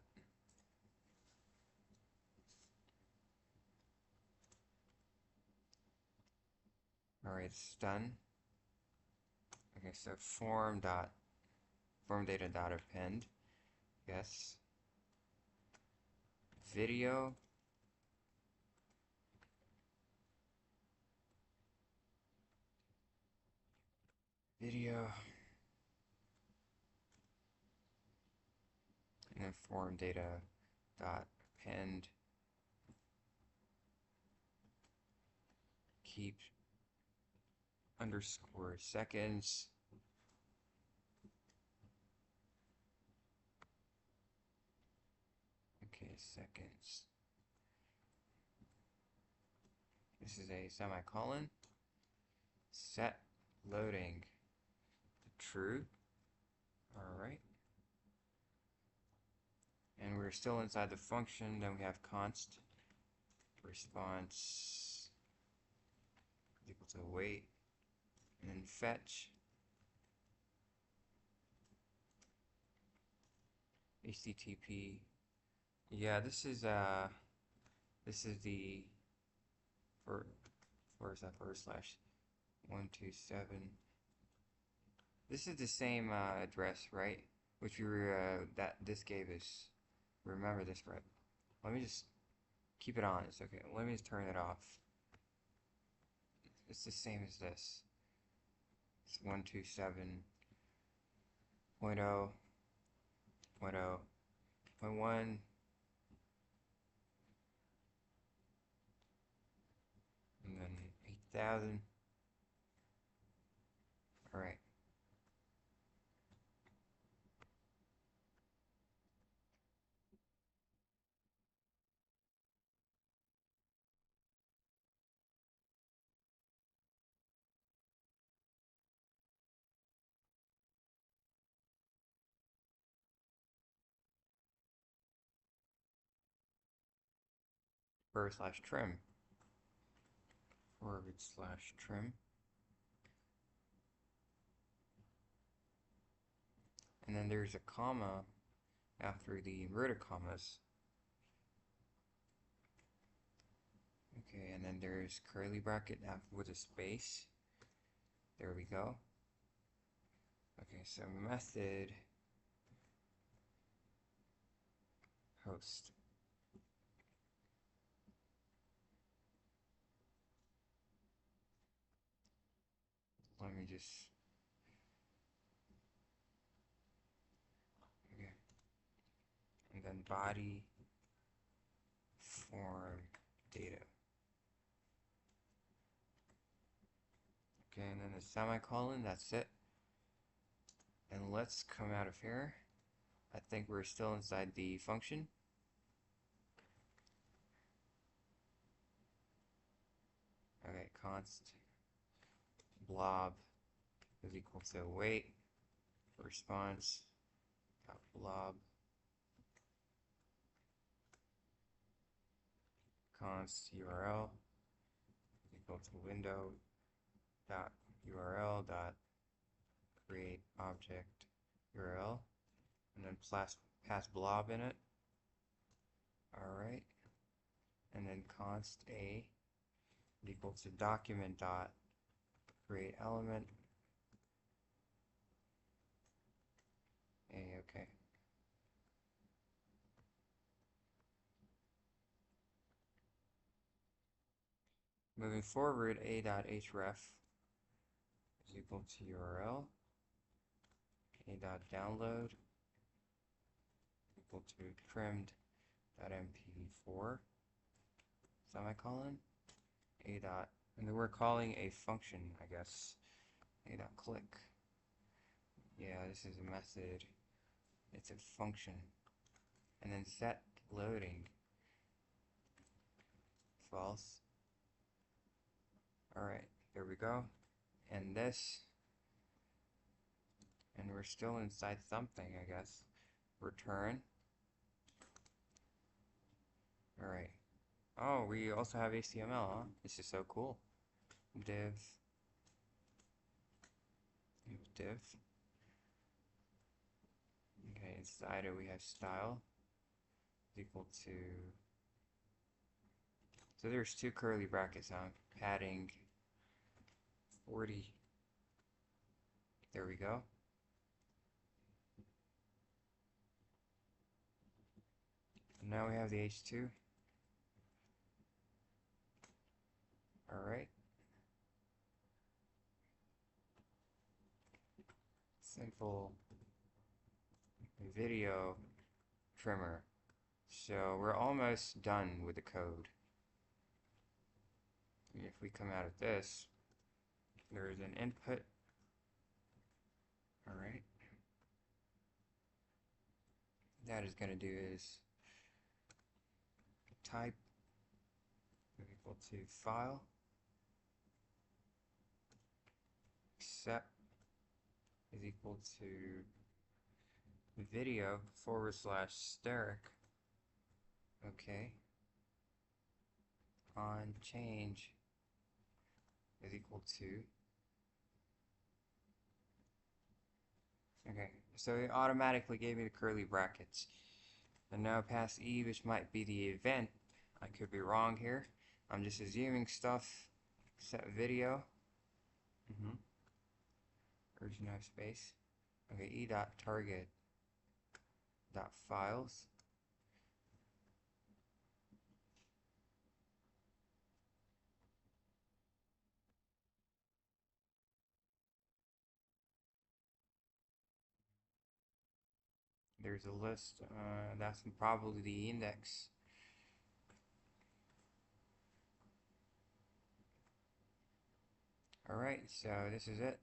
Alright, it's done. Okay, so form data dot append. Yes. Video. And then form data dot append. Keep underscore seconds. Okay, seconds. This is a semicolon. Set loading to true. Alright. And we're still inside the function. Then we have const response equal to wait, and then fetch HTTP. Yeah, this is the forward slash 127. This is the same address, right? Which we were that this gave us. Remember this, right? Let me just keep it on. It's okay. Let me just turn it off. It's the same as this. It's 127.0.0.1. And then 8,000. Alright. /trim. /trim. And then there's a comma after the inverted commas. Okay, and then there's curly bracket after with a space. There we go. Okay, so method host. Let me just, okay, and then body form data. Okay, and then the semicolon, that's it. And let's come out of here. I think we're still inside the function. Okay, const blob is equal to wait response dot blob const URL equal to window dot URL dot create object URL, and then pass blob in it. Alright, and then const a equal to document dot create element a. Okay, moving forward, a.href is equal to URL a.download equal to trimmed.mp4 semicolon a dot, and then we're calling a function, I guess, a dot click. Yeah, this is a method. It's a function. And then set loading. False. Alright, there we go. And this. And we're still inside something, I guess. Return. Alright. Oh, we also have HTML, huh? This is so cool. Div. Div. Okay, inside it we have style. Equal to. So there's two curly brackets, huh? Padding 40. There we go. And now we have the H2. Alright. Simple video trimmer. So we're almost done with the code. And if we come out of this, there's an input. Alright. That is going to do is type equal to file accept is equal to video / steric. Okay. On change is equal to. Okay, so it automatically gave me the curly brackets. And now pass E, which might be the event. I could be wrong here. I'm just assuming stuff. Set video. Origin have space. Okay, e.target.files. There's a list. That's probably the index. Alright, so this is it.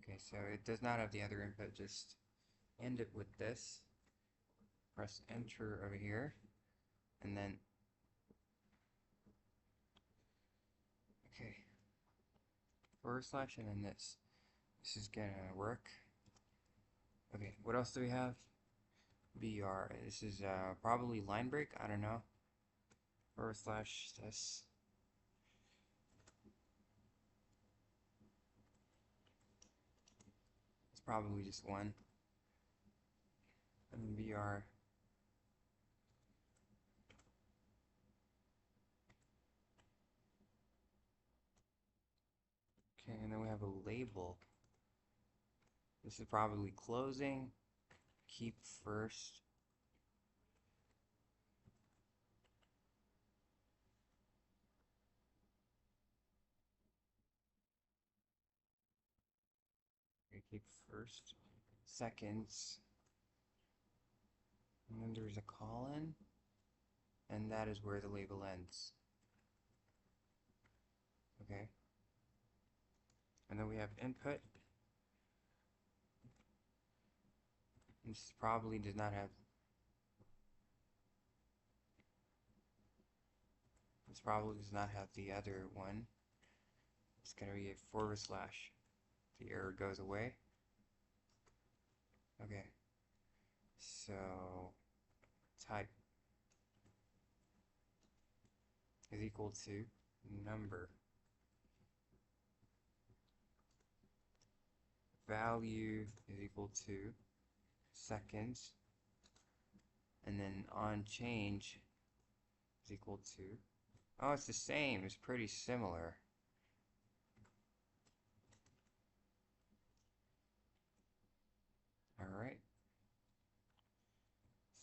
Okay, so it does not have the other input, just end it with this. Press enter over here, and then okay, / and then this. This is gonna work. Okay, what else do we have? BR. This is probably line break. I don't know. / this. It's probably just one. And then BR. Okay, and then we have a label. This is probably closing. Keep first. Okay, keep first. Seconds. And then there's a colon. And that is where the label ends. Okay. And then we have input. This probably does not have. This probably does not have the other one. It's gonna be a /. The error goes away. Okay. So type is equal to number. Value is equal to seconds. And then on change is equal to, oh, it's the same, it's pretty similar. Alright.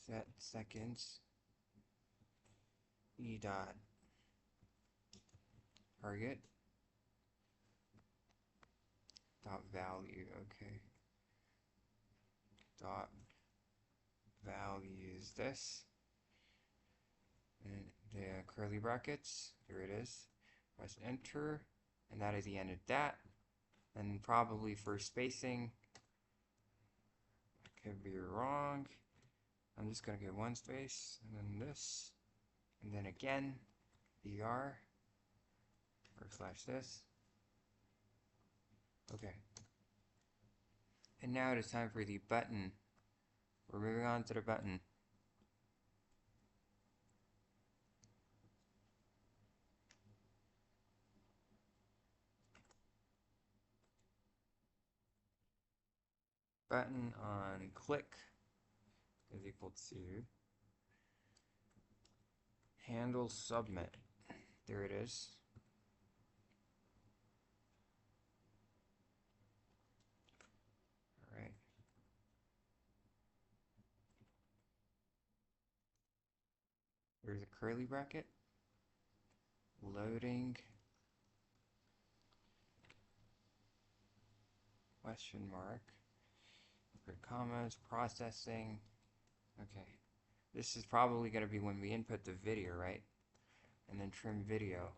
Set seconds e dot target dot value. Okay. Dot value is this. And the curly brackets, there it is. Press enter, and that is the end of that. And probably for spacing, I could be wrong. I'm just gonna get one space, and then this, and then again, BR, / this. Okay. And now it is time for the button. We're moving on to the button. Button on click is equal to handle submit. There it is. All right. There's a curly bracket. Loading. Question mark. Put commas. Processing. Okay. This is probably going to be when we input the video, right? And then trim video.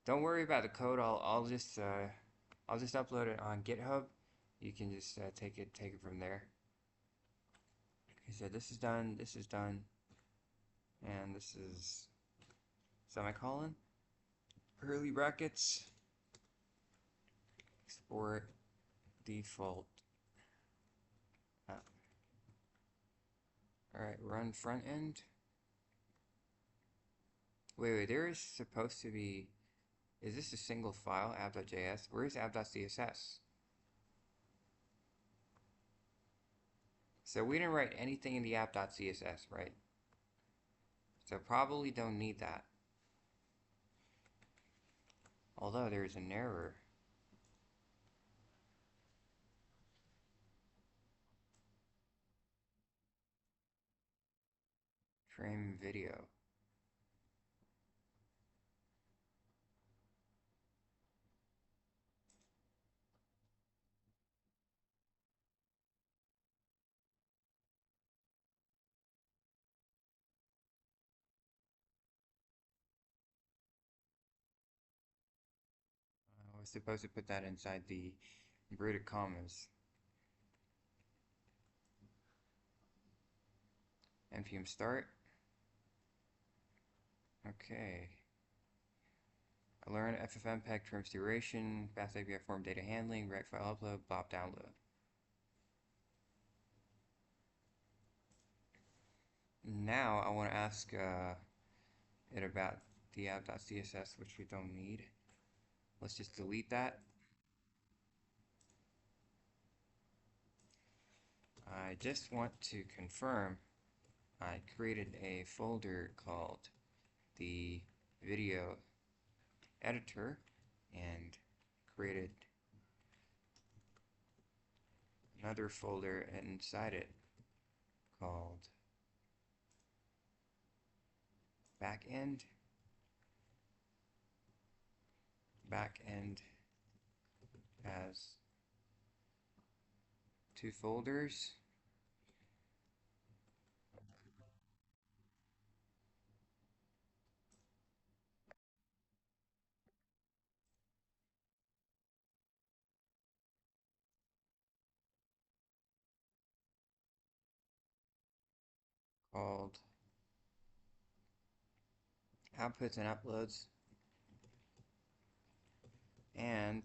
Don't worry about the code. I'll just upload it on GitHub. You can just take it from there. Okay, so this is done. This is done. And this is semicolon. Curly brackets. Export default app. Alright, run front end. Wait, there is supposed to be, is this a single file, app.js? Where's app.css? So we didn't write anything in the app.css, right? So probably don't need that. Although there's an error. Trim video. I was supposed to put that inside the inverted commas. npm start. Okay. I learned FFmpeg trims duration, FastAPI form data handling, rect file upload, blob download. Now I want to ask it about the app.css, which we don't need. Let's just delete that. I just want to confirm I created a folder called the video editor and created another folder inside it called backend. Backend has 2 folders. Called outputs and uploads and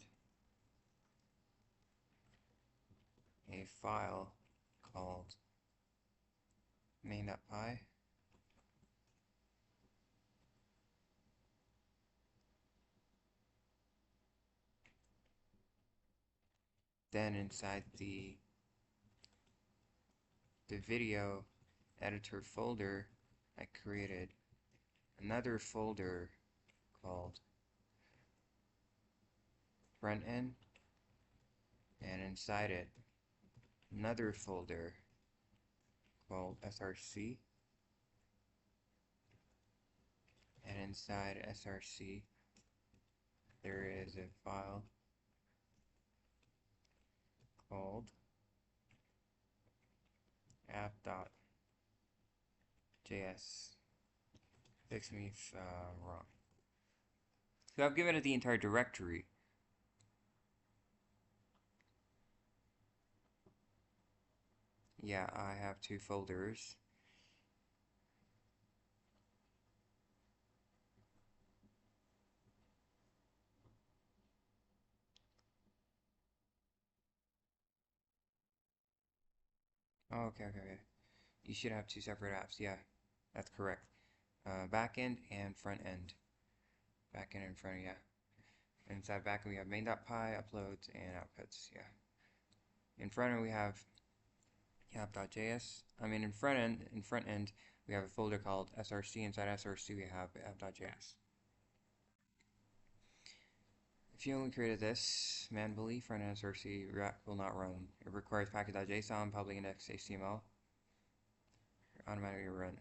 a file called main.py. Then inside the video editor folder, I created another folder called front end, and inside it another folder called src, and inside src there is a file called app.js. Fix me if wrong. So I've given it the entire directory. Yeah, I have two folders. Oh, okay. You should have two separate apps. Yeah, that's correct. Backend and front end. Backend and front end, yeah. Inside backend we have main.py, uploads, and outputs, yeah. In front end we have app.js. In front end we have a folder called src. Inside src we have app.js. If you only created this manually, front end src will not run. It requires package.json, public index HTML, automatically run.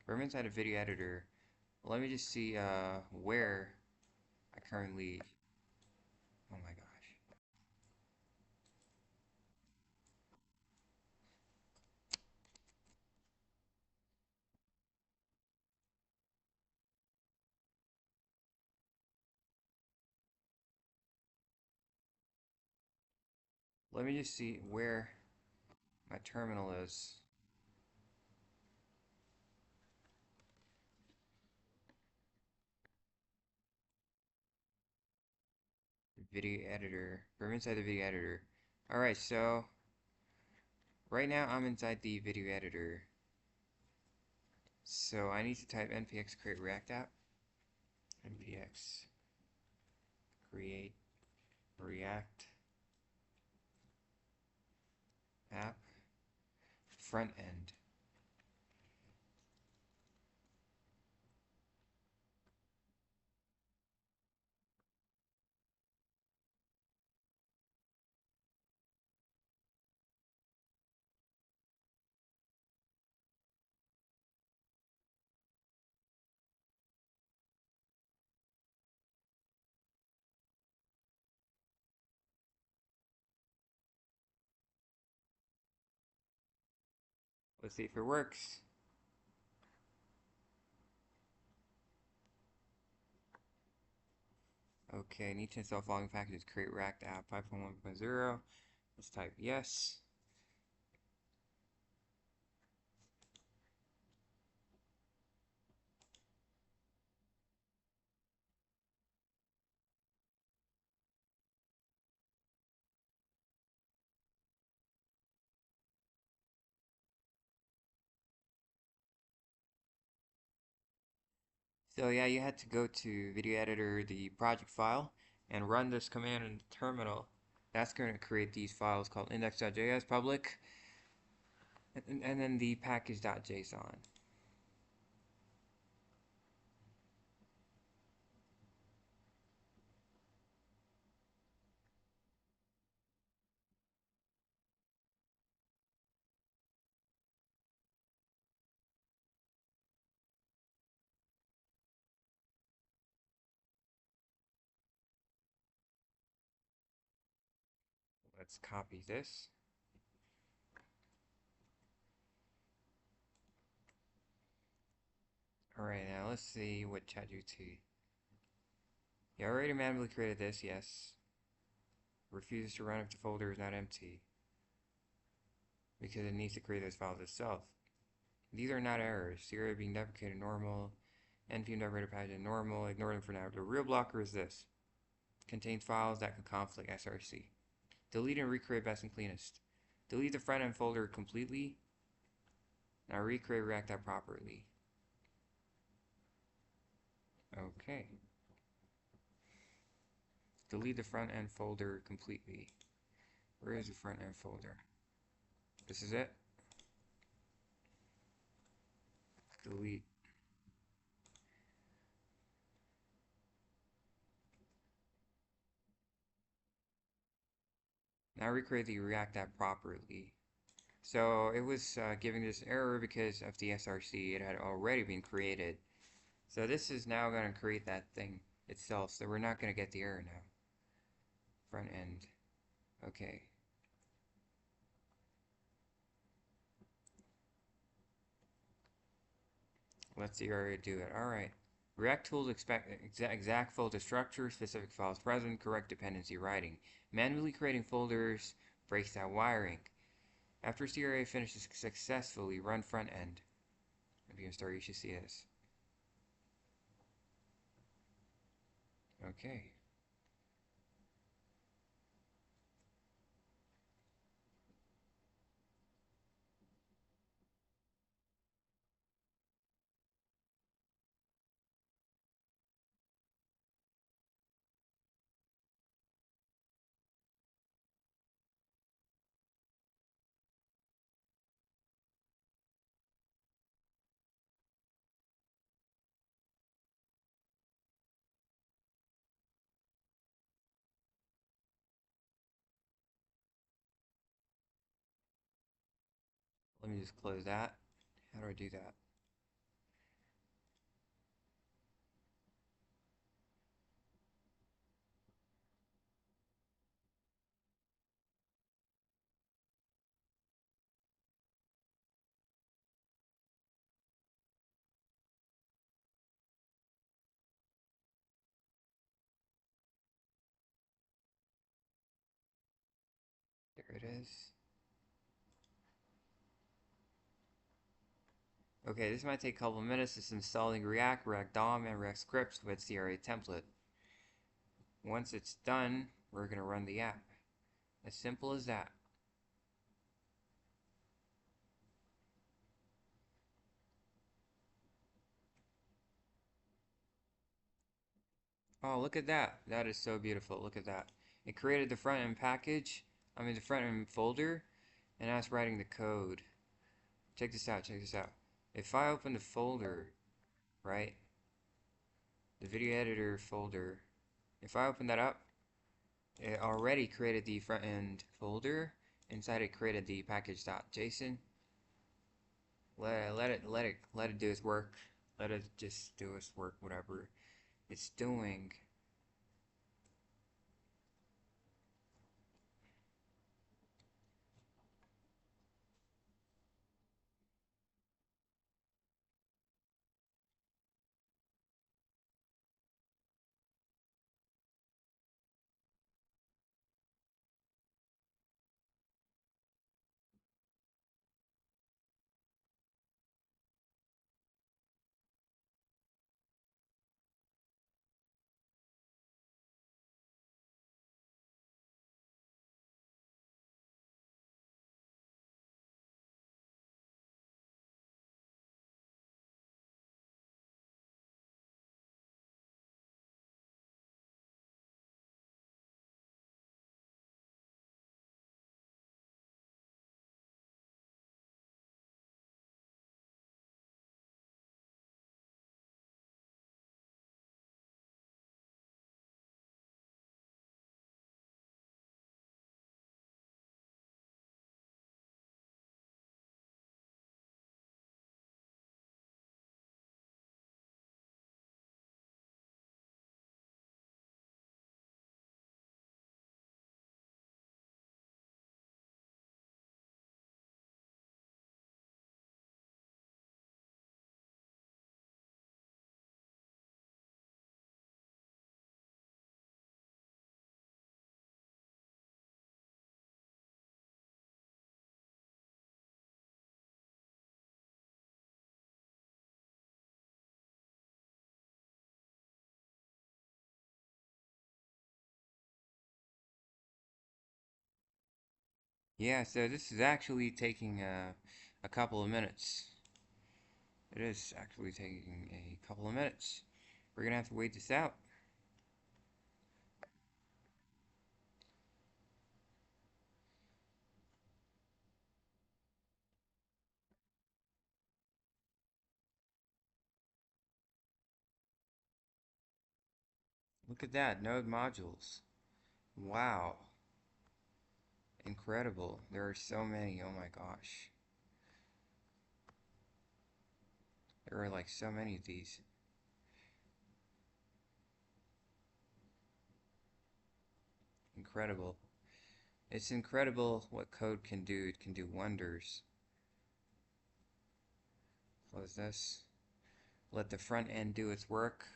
From inside a video editor, let me just see where I currently. Oh my gosh. Let me just see where my terminal is. Video editor. From inside the video editor. Alright, so right now I'm inside the video editor. So I need to type npx create react app. Npx create react app front end. Let's see if it works. Okay, need to install following packages. Create React app 5.1.0. Let's type yes. So yeah, you had to go to video editor, the project file, and run this command in the terminal. That's going to create these files called index.js public, and then the package.json. Let's copy this. Alright, now let's see what ChatGPT. You already manually created this, yes. Refuses to run if the folder is not empty, because it needs to create those files itself. These are not errors. Serial being deprecated normal, npm deprecated package normal, ignore them for now. The real blocker is this. Contains files that could conflict src. Delete and recreate best and cleanest. Delete the front end folder completely. Now recreate React app properly. Okay. Delete the front end folder completely. Where is the front end folder? This is it. Delete. Now recreate the React app properly. So it was giving this error because of the SRC. It had already been created. So this is now going to create that thing itself. So we're not going to get the error now. Front end. Okay. Let's see how we do it. Alright. React tools expect exact folder structure, specific files present, correct dependency writing. Manually creating folders breaks down wiring. After CRA finishes successfully, run front end. If you can start, you should see this. Okay. Let me just close that. How do I do that? There it is. Okay, this might take a couple of minutes. It's installing React, React DOM, and React scripts with CRA template. Once it's done, we're going to run the app. As simple as that. Oh, look at that. That is so beautiful. Look at that. It created the front end package, the front end folder, and now it's writing the code. Check this out, check this out. If I open the folder, right, the video editor folder, if I open that up, it already created the front end folder. Inside it created the package.json. Let it do its work. Let it just do its work, whatever it's doing. Yeah, so this is actually taking a couple of minutes. It is actually taking a couple of minutes. We're gonna have to wait this out. Look at that, node modules. Wow. Incredible. There are so many, oh my gosh. There are like so many of these. Incredible. It's incredible what code can do. It can do wonders. Close this. Let the front end do its work.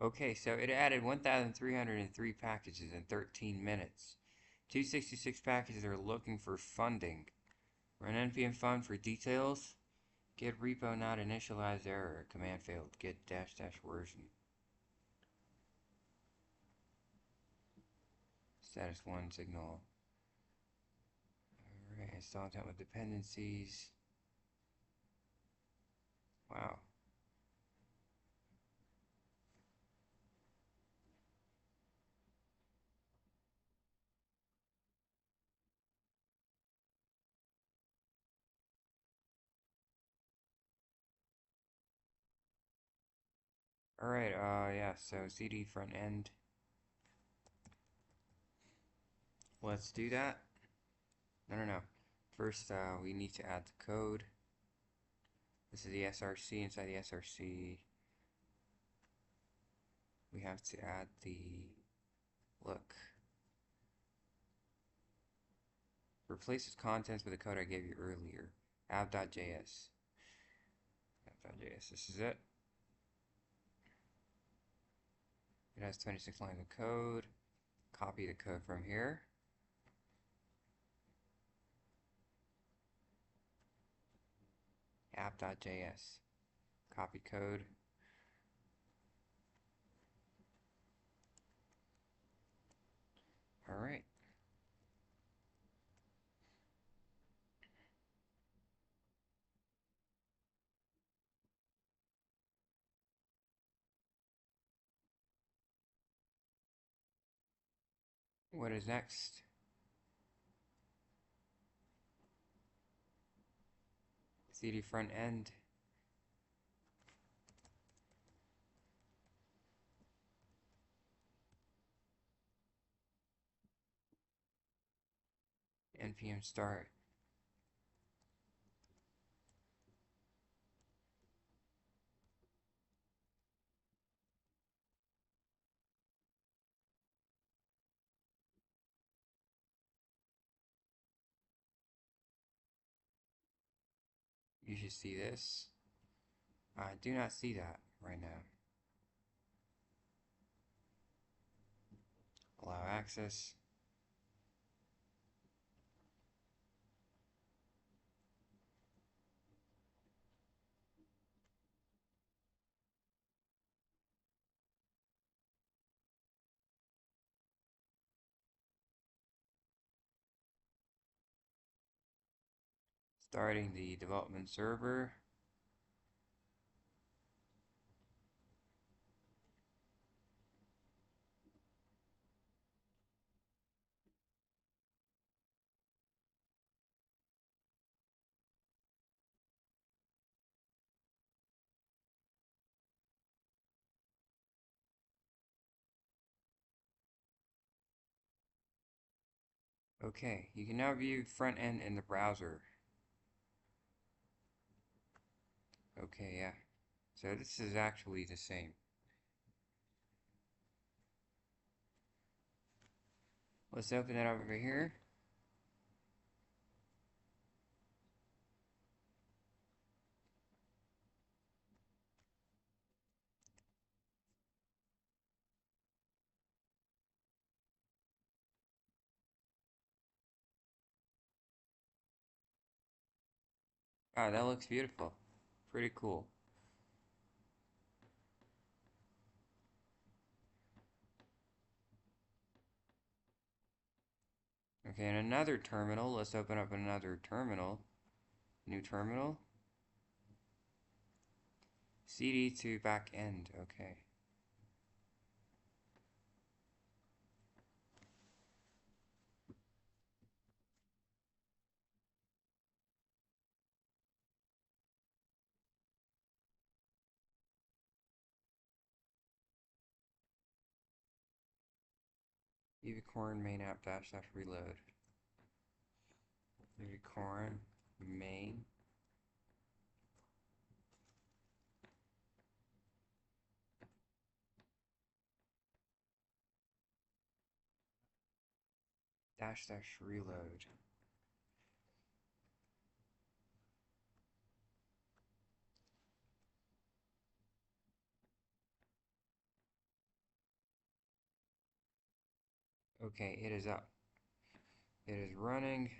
Okay, so it added 1,303 packages in 13 minutes. 266 packages are looking for funding. Run npm fund for details. Get repo not initialized error. Command failed. Get dash dash version. Status 1 signal. Alright, install time with dependencies. Wow. Alright, yeah, so CD front end. Let's do that. No. First, we need to add the code. This is the src. Inside the src, we have to add the look. Replaces contents with the code I gave you earlier. app.js. App.js. This is it. It has 26 lines of code. Copy the code from here. App.js. Copy code. Alright. What is next? CD front end. npm start. You should see this. I do not see that right now. Allow access. Starting the development server. Okay, you can now view front end in the browser. Okay, yeah. So this is actually the same. Let's open it up over here. Ah, that looks beautiful. Pretty cool. Okay, and another terminal. Let's open up another terminal. New terminal. CD to back end. Okay. Unicorn main app dash dash reload. Unicorn main dash dash reload. Okay, it is up. It is running.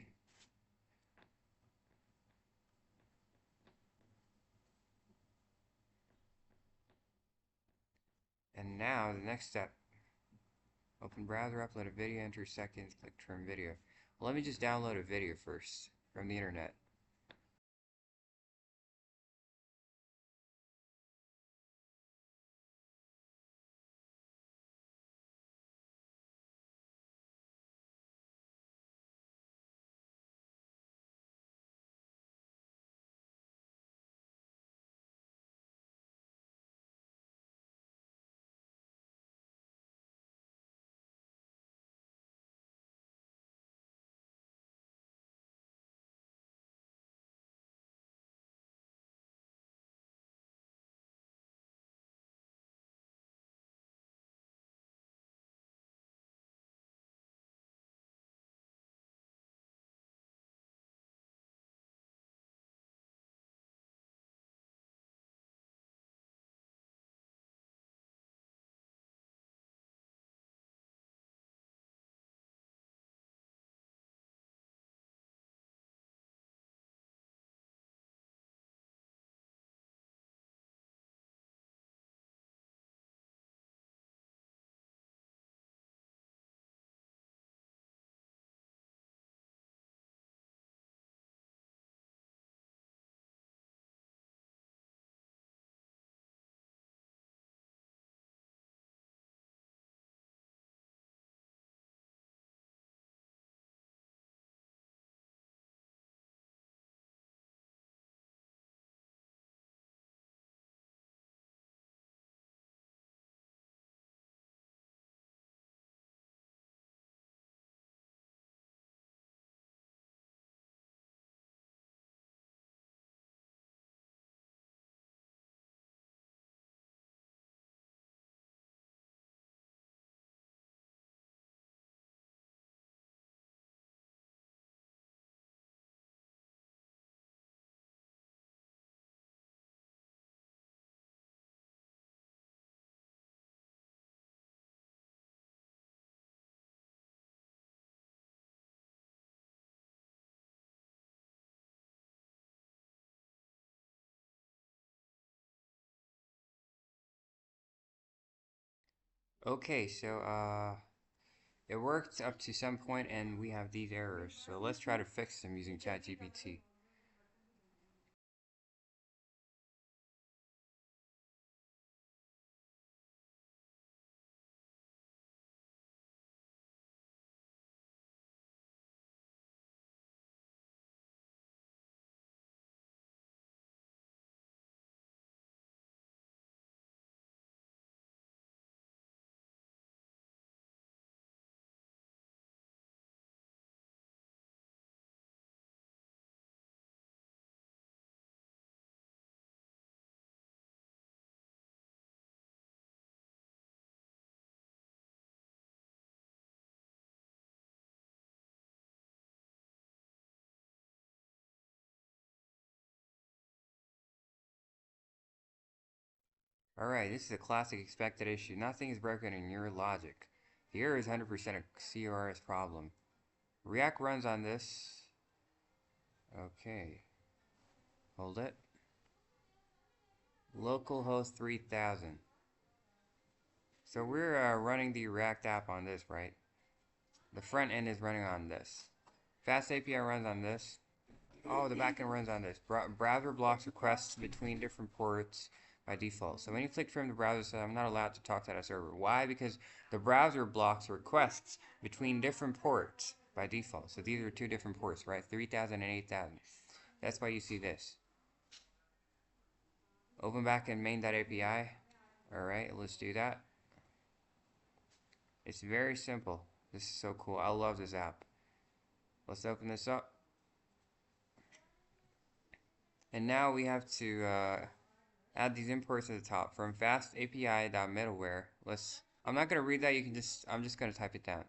And now the next step. Open browser, upload a video, enter seconds, click trim video. Well, let me just download a video first from the internet. Okay, so it worked up to some point and we have these errors. So let's try to fix them using ChatGPT. Alright, this is a classic expected issue. Nothing is broken in your logic. The error is 100% a CRS problem. React runs on this. Okay. Hold it. Localhost 3000. So we're running the React app on this, right? The front end is running on this. FastAPI runs on this. Oh, the backend runs on this. Browser blocks requests between different ports by default. So when you click from the browser, says I'm not allowed to talk to that server. Why? Because the browser blocks requests between different ports by default. So these are two different ports, right? 3000 and 8000. That's why you see this. Open backend main.api. Alright, let's do that. It's very simple. This is so cool. I love this app. Let's open this up. And now we have to add these imports at the top from FastAPI.middleware. I'm not going to read that. I'm just going to type it down.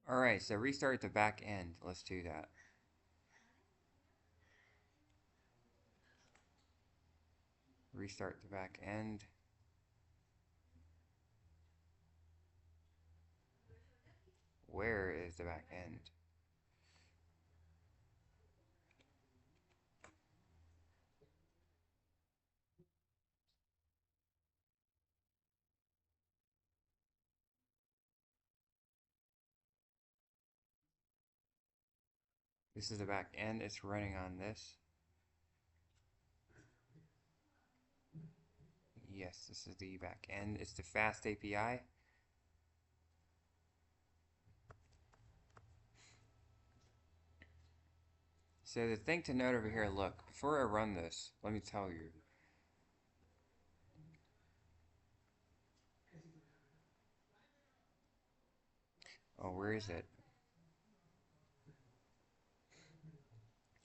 Alright, so restart the back end. Let's do that. Restart the back end. Where is the back end? This is the back end. It's running on this. Yes, this is the back end. It's the FastAPI. So the thing to note over here, look, before I run this, let me tell you. Oh, where is it?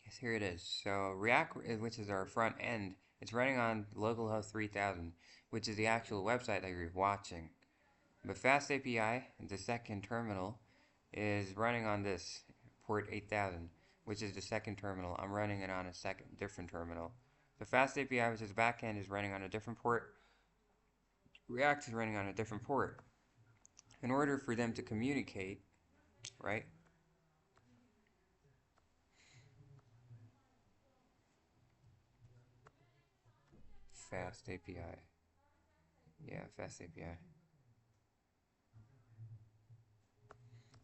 Yes, here it is. So React, which is our front end, it's running on localhost 3000, which is the actual website that you're watching. But FastAPI, the second terminal, is running on this port 8000, which is the second terminal. I'm running it on a different terminal. The FastAPI, which is the backend, is running on a different port. React is running on a different port. In order for them to communicate, right? FastAPI. Yeah, FastAPI.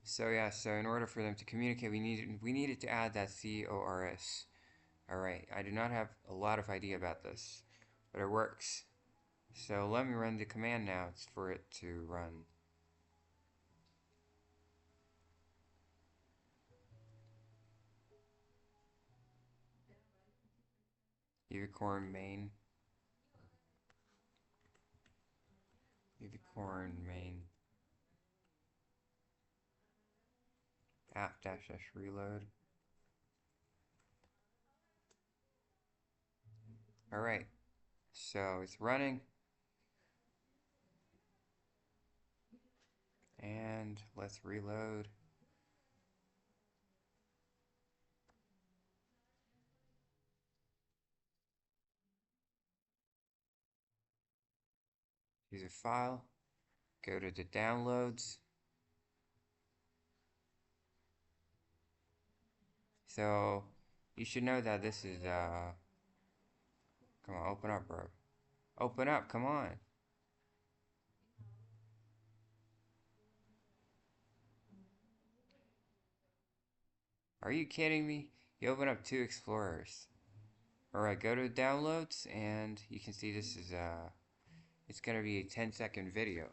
So yeah, so in order for them to communicate, we needed to add that CORS. Alright, I do not have a lot of idea about this, but it works. So let me run the command now for it to run. Unicorn main. Unicorn main. App dash dash reload. Alright, so it's running. And let's reload. Use a file. Go to the downloads. So you should know that this is come on, open up, bro. Open up, come on. Are you kidding me? You open up two explorers. Alright, go to downloads and you can see this is it's gonna be a 10-second video.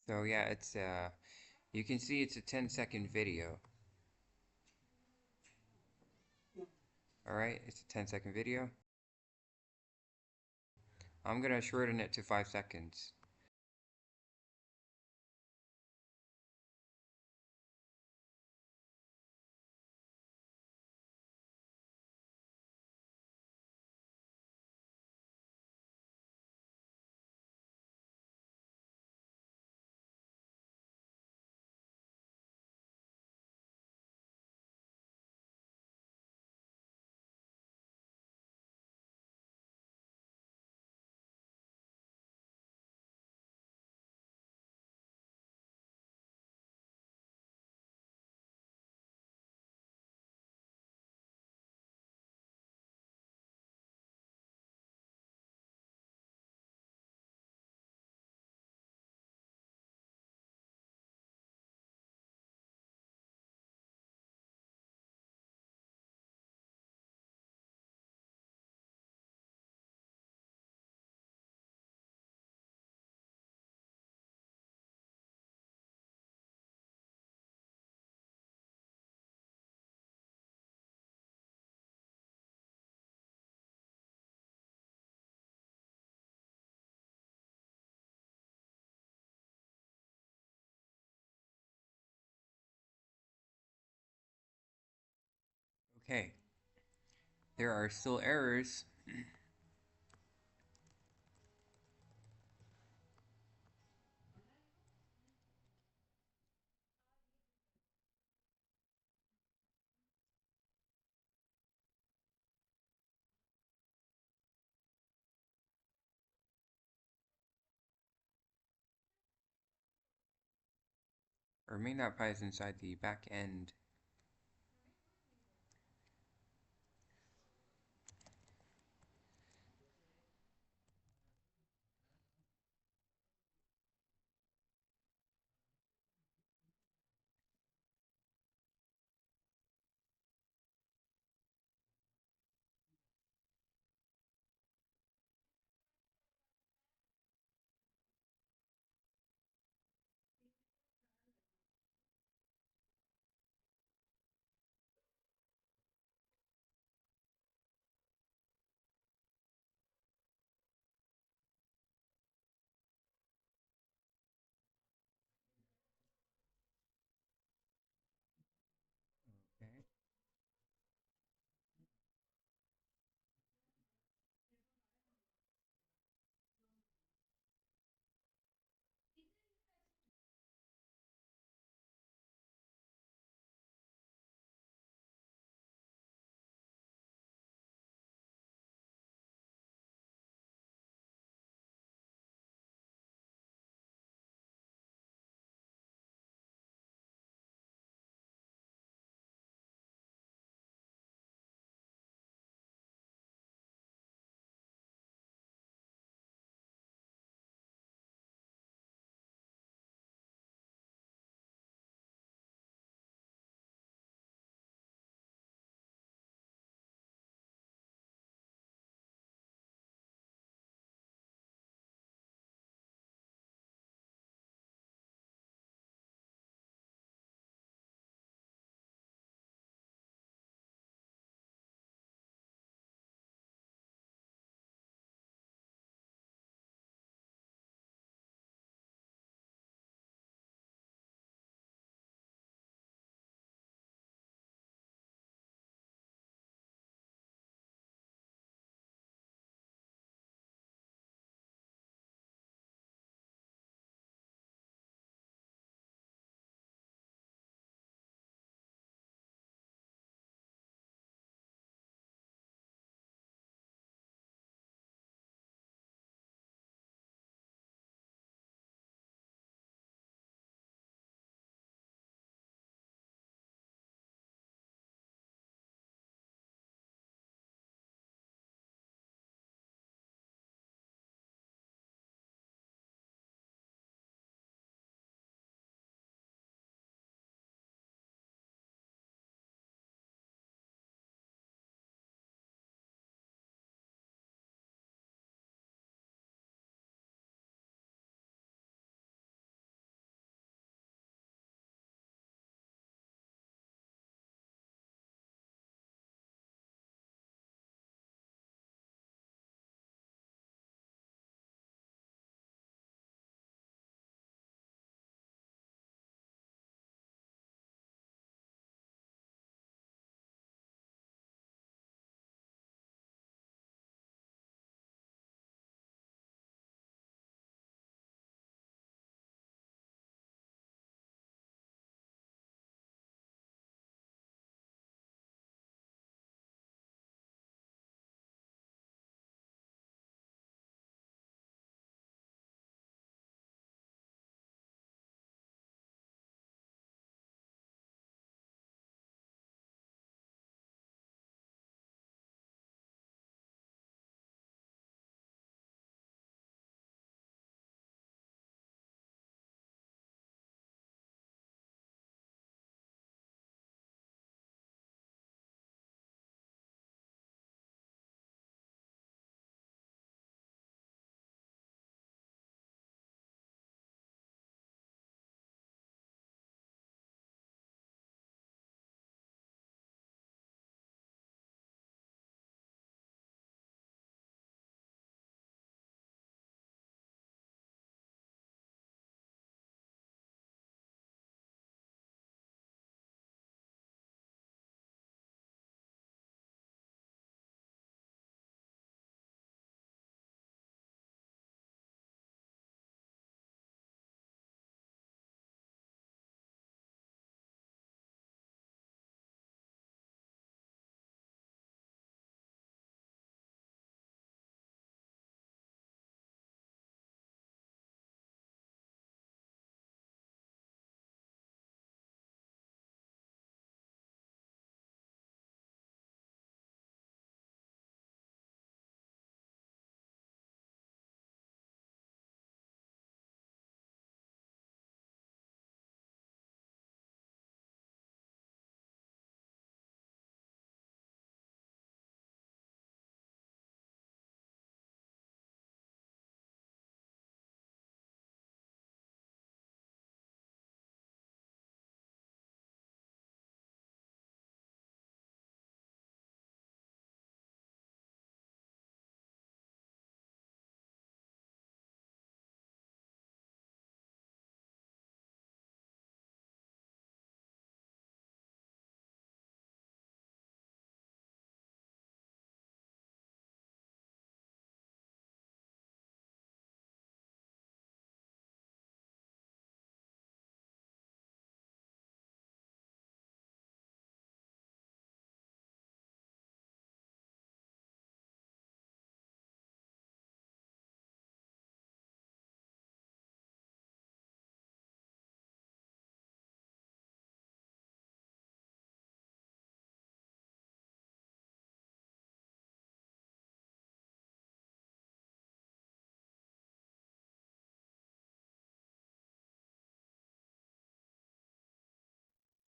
So yeah, it's you can see it's a 10-second video. Alright, it's a 10-second video. I'm gonna shorten it to 5 seconds. Okay, there are still errors. Or main dot py is inside the back end.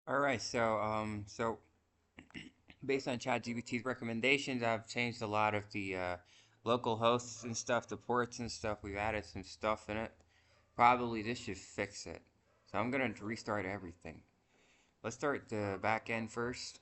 All right, so based on ChatGPT's recommendations, I've changed a lot of the local hosts and stuff, the ports and stuff. We've added some stuff in it. Probably this should fix it. So I'm gonna restart everything. Let's start the back end first.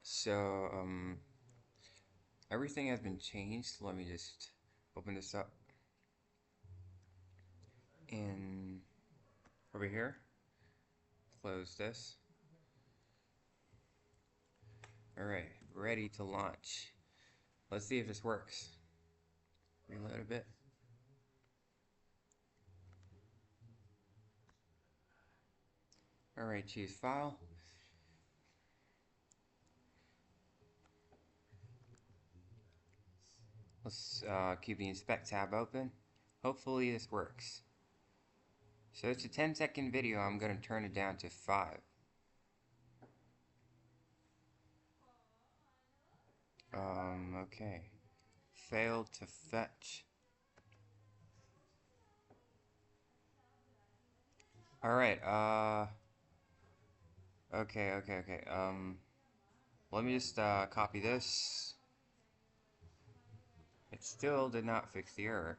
So everything has been changed. Let me just open this up in over here. Close this. All right, ready to launch. Let's see if this works. Reload a bit. All right, choose file. Let's keep the inspect tab open. Hopefully this works. So it's a 10-second video. I'm going to turn it down to 5. Okay. Failed to fetch. Alright, okay. Let me just copy this. It still did not fix the error.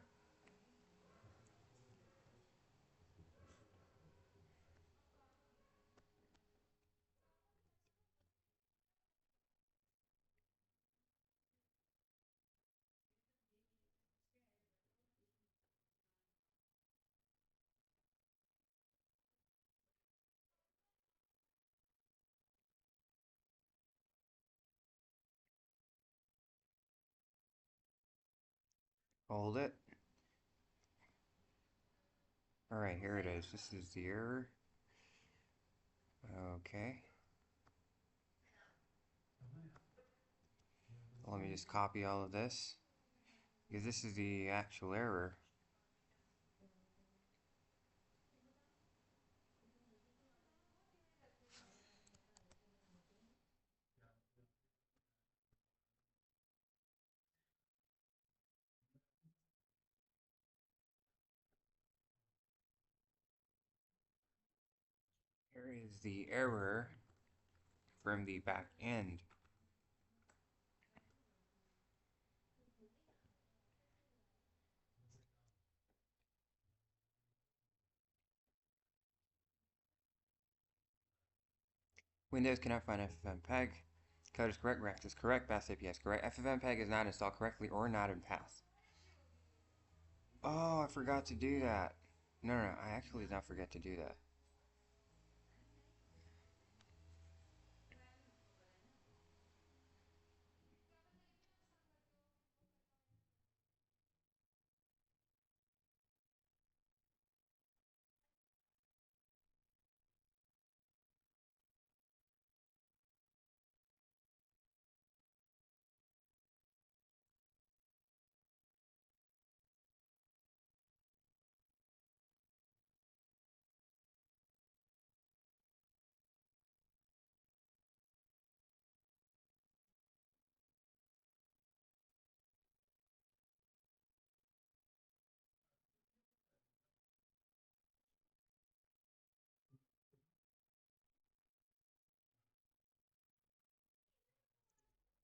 Hold it. Alright, here it is. This is the error. Okay. Let me just copy all of this, because this is the actual error. Here is the error from the back end. Windows cannot find FFmpeg. Code is correct, Rex is correct, FastAPI is correct. FFmpeg is not installed correctly or not in path. Oh, I forgot to do that. No, I actually did not forget to do that.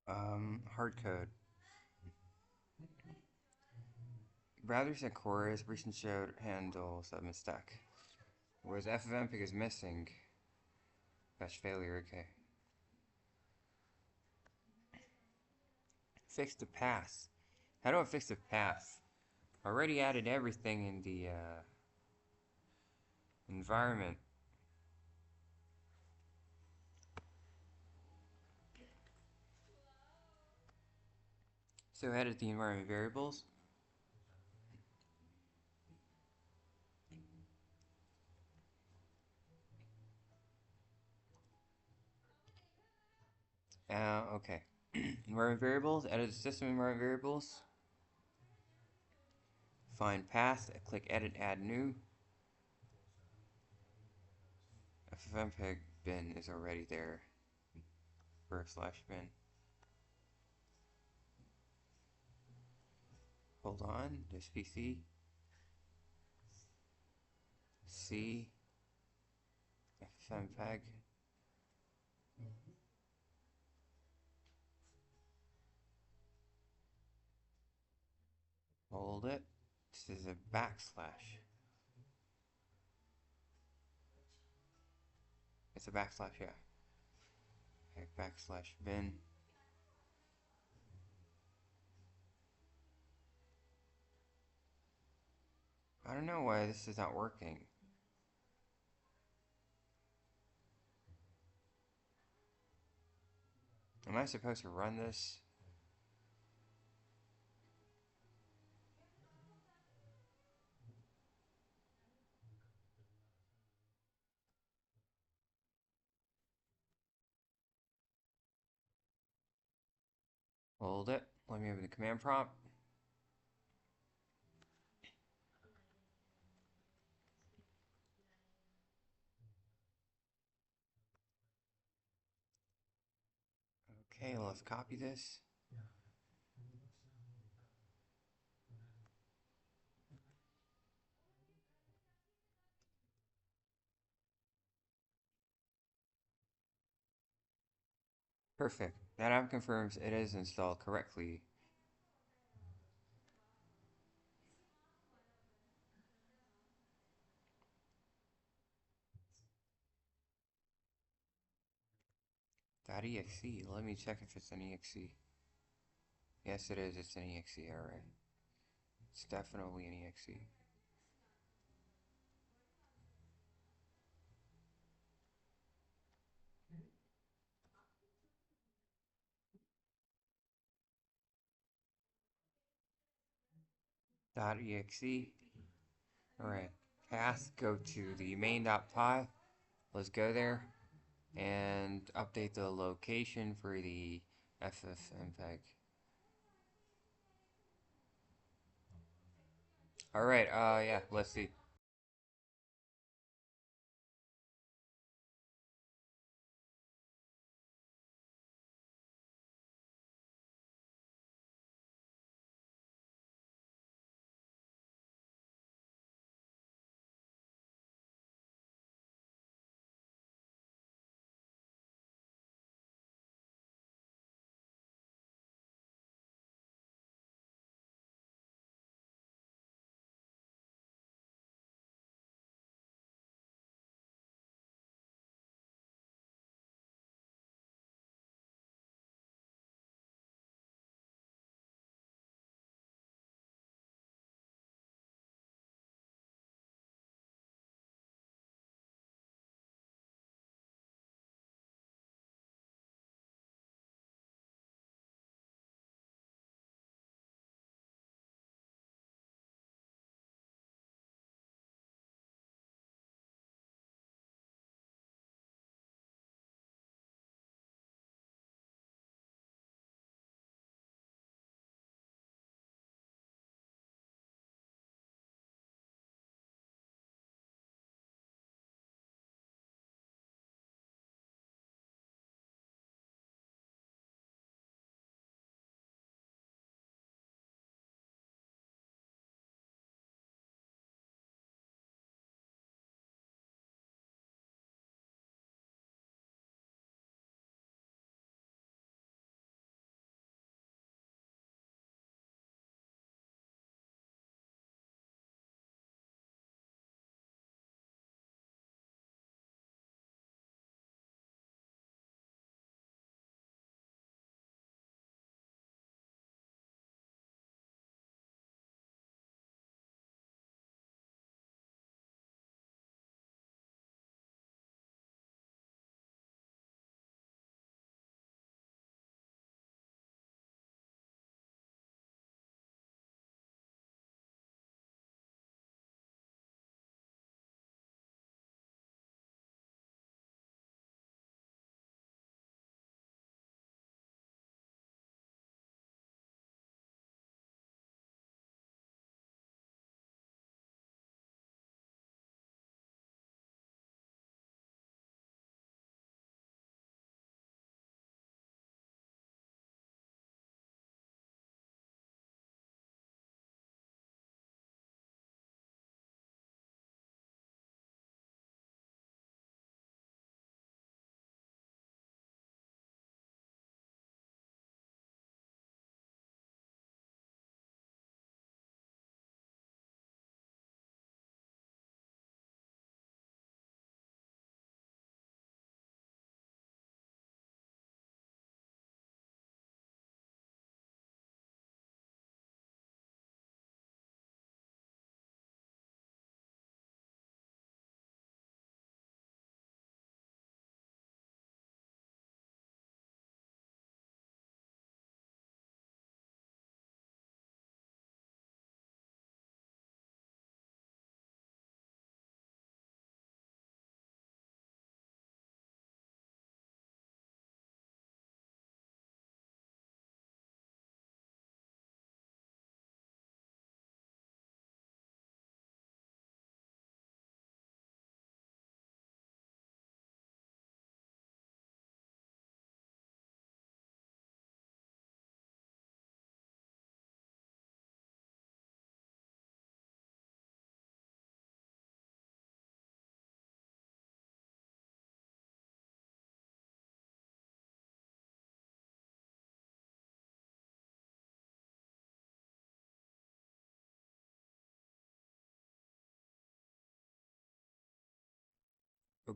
hard code. Rather said chorus, recent showed handle submit stack. Whereas FFmpeg is missing. That's failure, okay. Fix the path. How do I fix the path? I already added everything in the environment. So edit the environment variables. Okay. Environment variables, edit the system environment variables. Find path, click edit, add new. FFmpeg bin is already there. /bin. Hold on, there's PC. C. FFmpeg. Hold it. This is a backslash. It's a backslash, yeah. Okay, backslash bin. I don't know why this is not working. Am I supposed to run this? Hold it. Let me open the command prompt. Okay, let's copy this. Perfect. That app confirms it is installed correctly. .exe. Let me check if it's an exe. Yes, it is. It's an exe. Alright. It's definitely an exe. .exe. Alright. Path. Go to the main.py. Let's go there and update the location for the FFmpeg. Alright, yeah, let's see.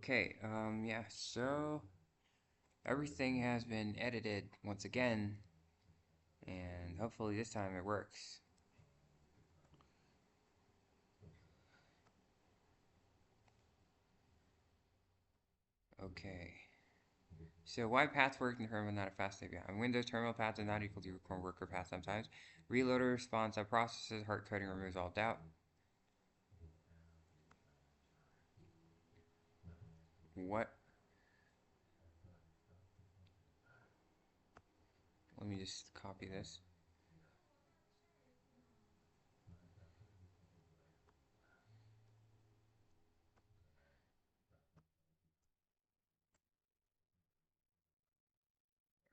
Okay, yeah, so everything has been edited once again, and hopefully this time it works. Okay. So why paths work in terminal, not a fast API? On Windows, terminal paths are not equal to your worker path sometimes. Reloader responds on processes, hard coding removes all doubt. What? Let me just copy this.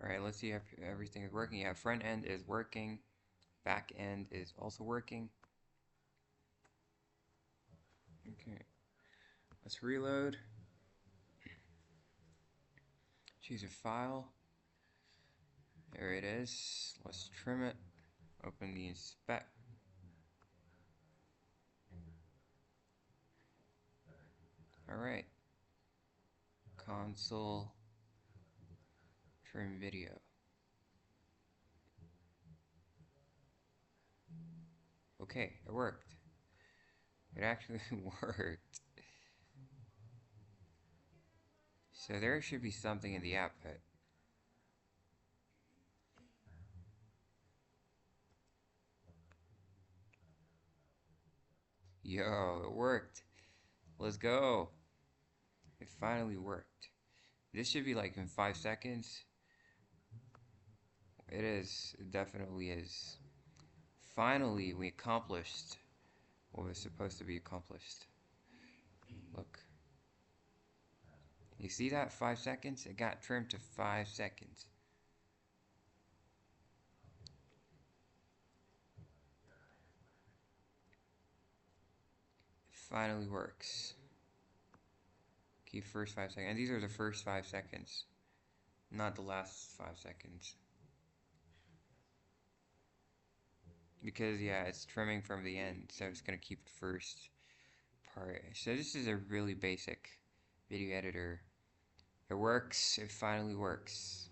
Alright, let's see if everything is working. Yeah, front end is working. Back end is also working. Okay. Let's reload. Choose a file. There it is. Let's trim it. Open the inspect. Alright. Console. Trim video. Okay, it worked. It actually worked. So there should be something in the output. Yo, it worked. Let's go. It finally worked. This should be like in 5 seconds. It is. It definitely is. Finally, we accomplished what was supposed to be accomplished. Look. You see that? 5 seconds? It got trimmed to 5 seconds. It finally works. Keep first 5 seconds. And these are the first 5 seconds, not the last 5 seconds. Because, yeah, it's trimming from the end, so it's going to keep the first part. So this is a really basic video editor. It works. It finally works.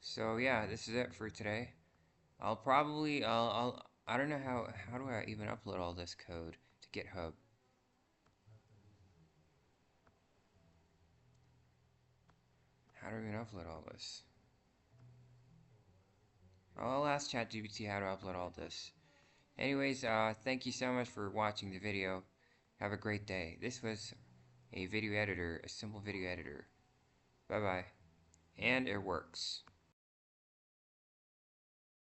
So yeah, this is it for today. I'll probably I don't know how do I even upload all this code to GitHub. How do I even upload all this? I'll ask ChatGPT how to upload all this. Anyways, thank you so much for watching the video. Have a great day. This was a video editor, a simple video editor. Bye bye. And it works.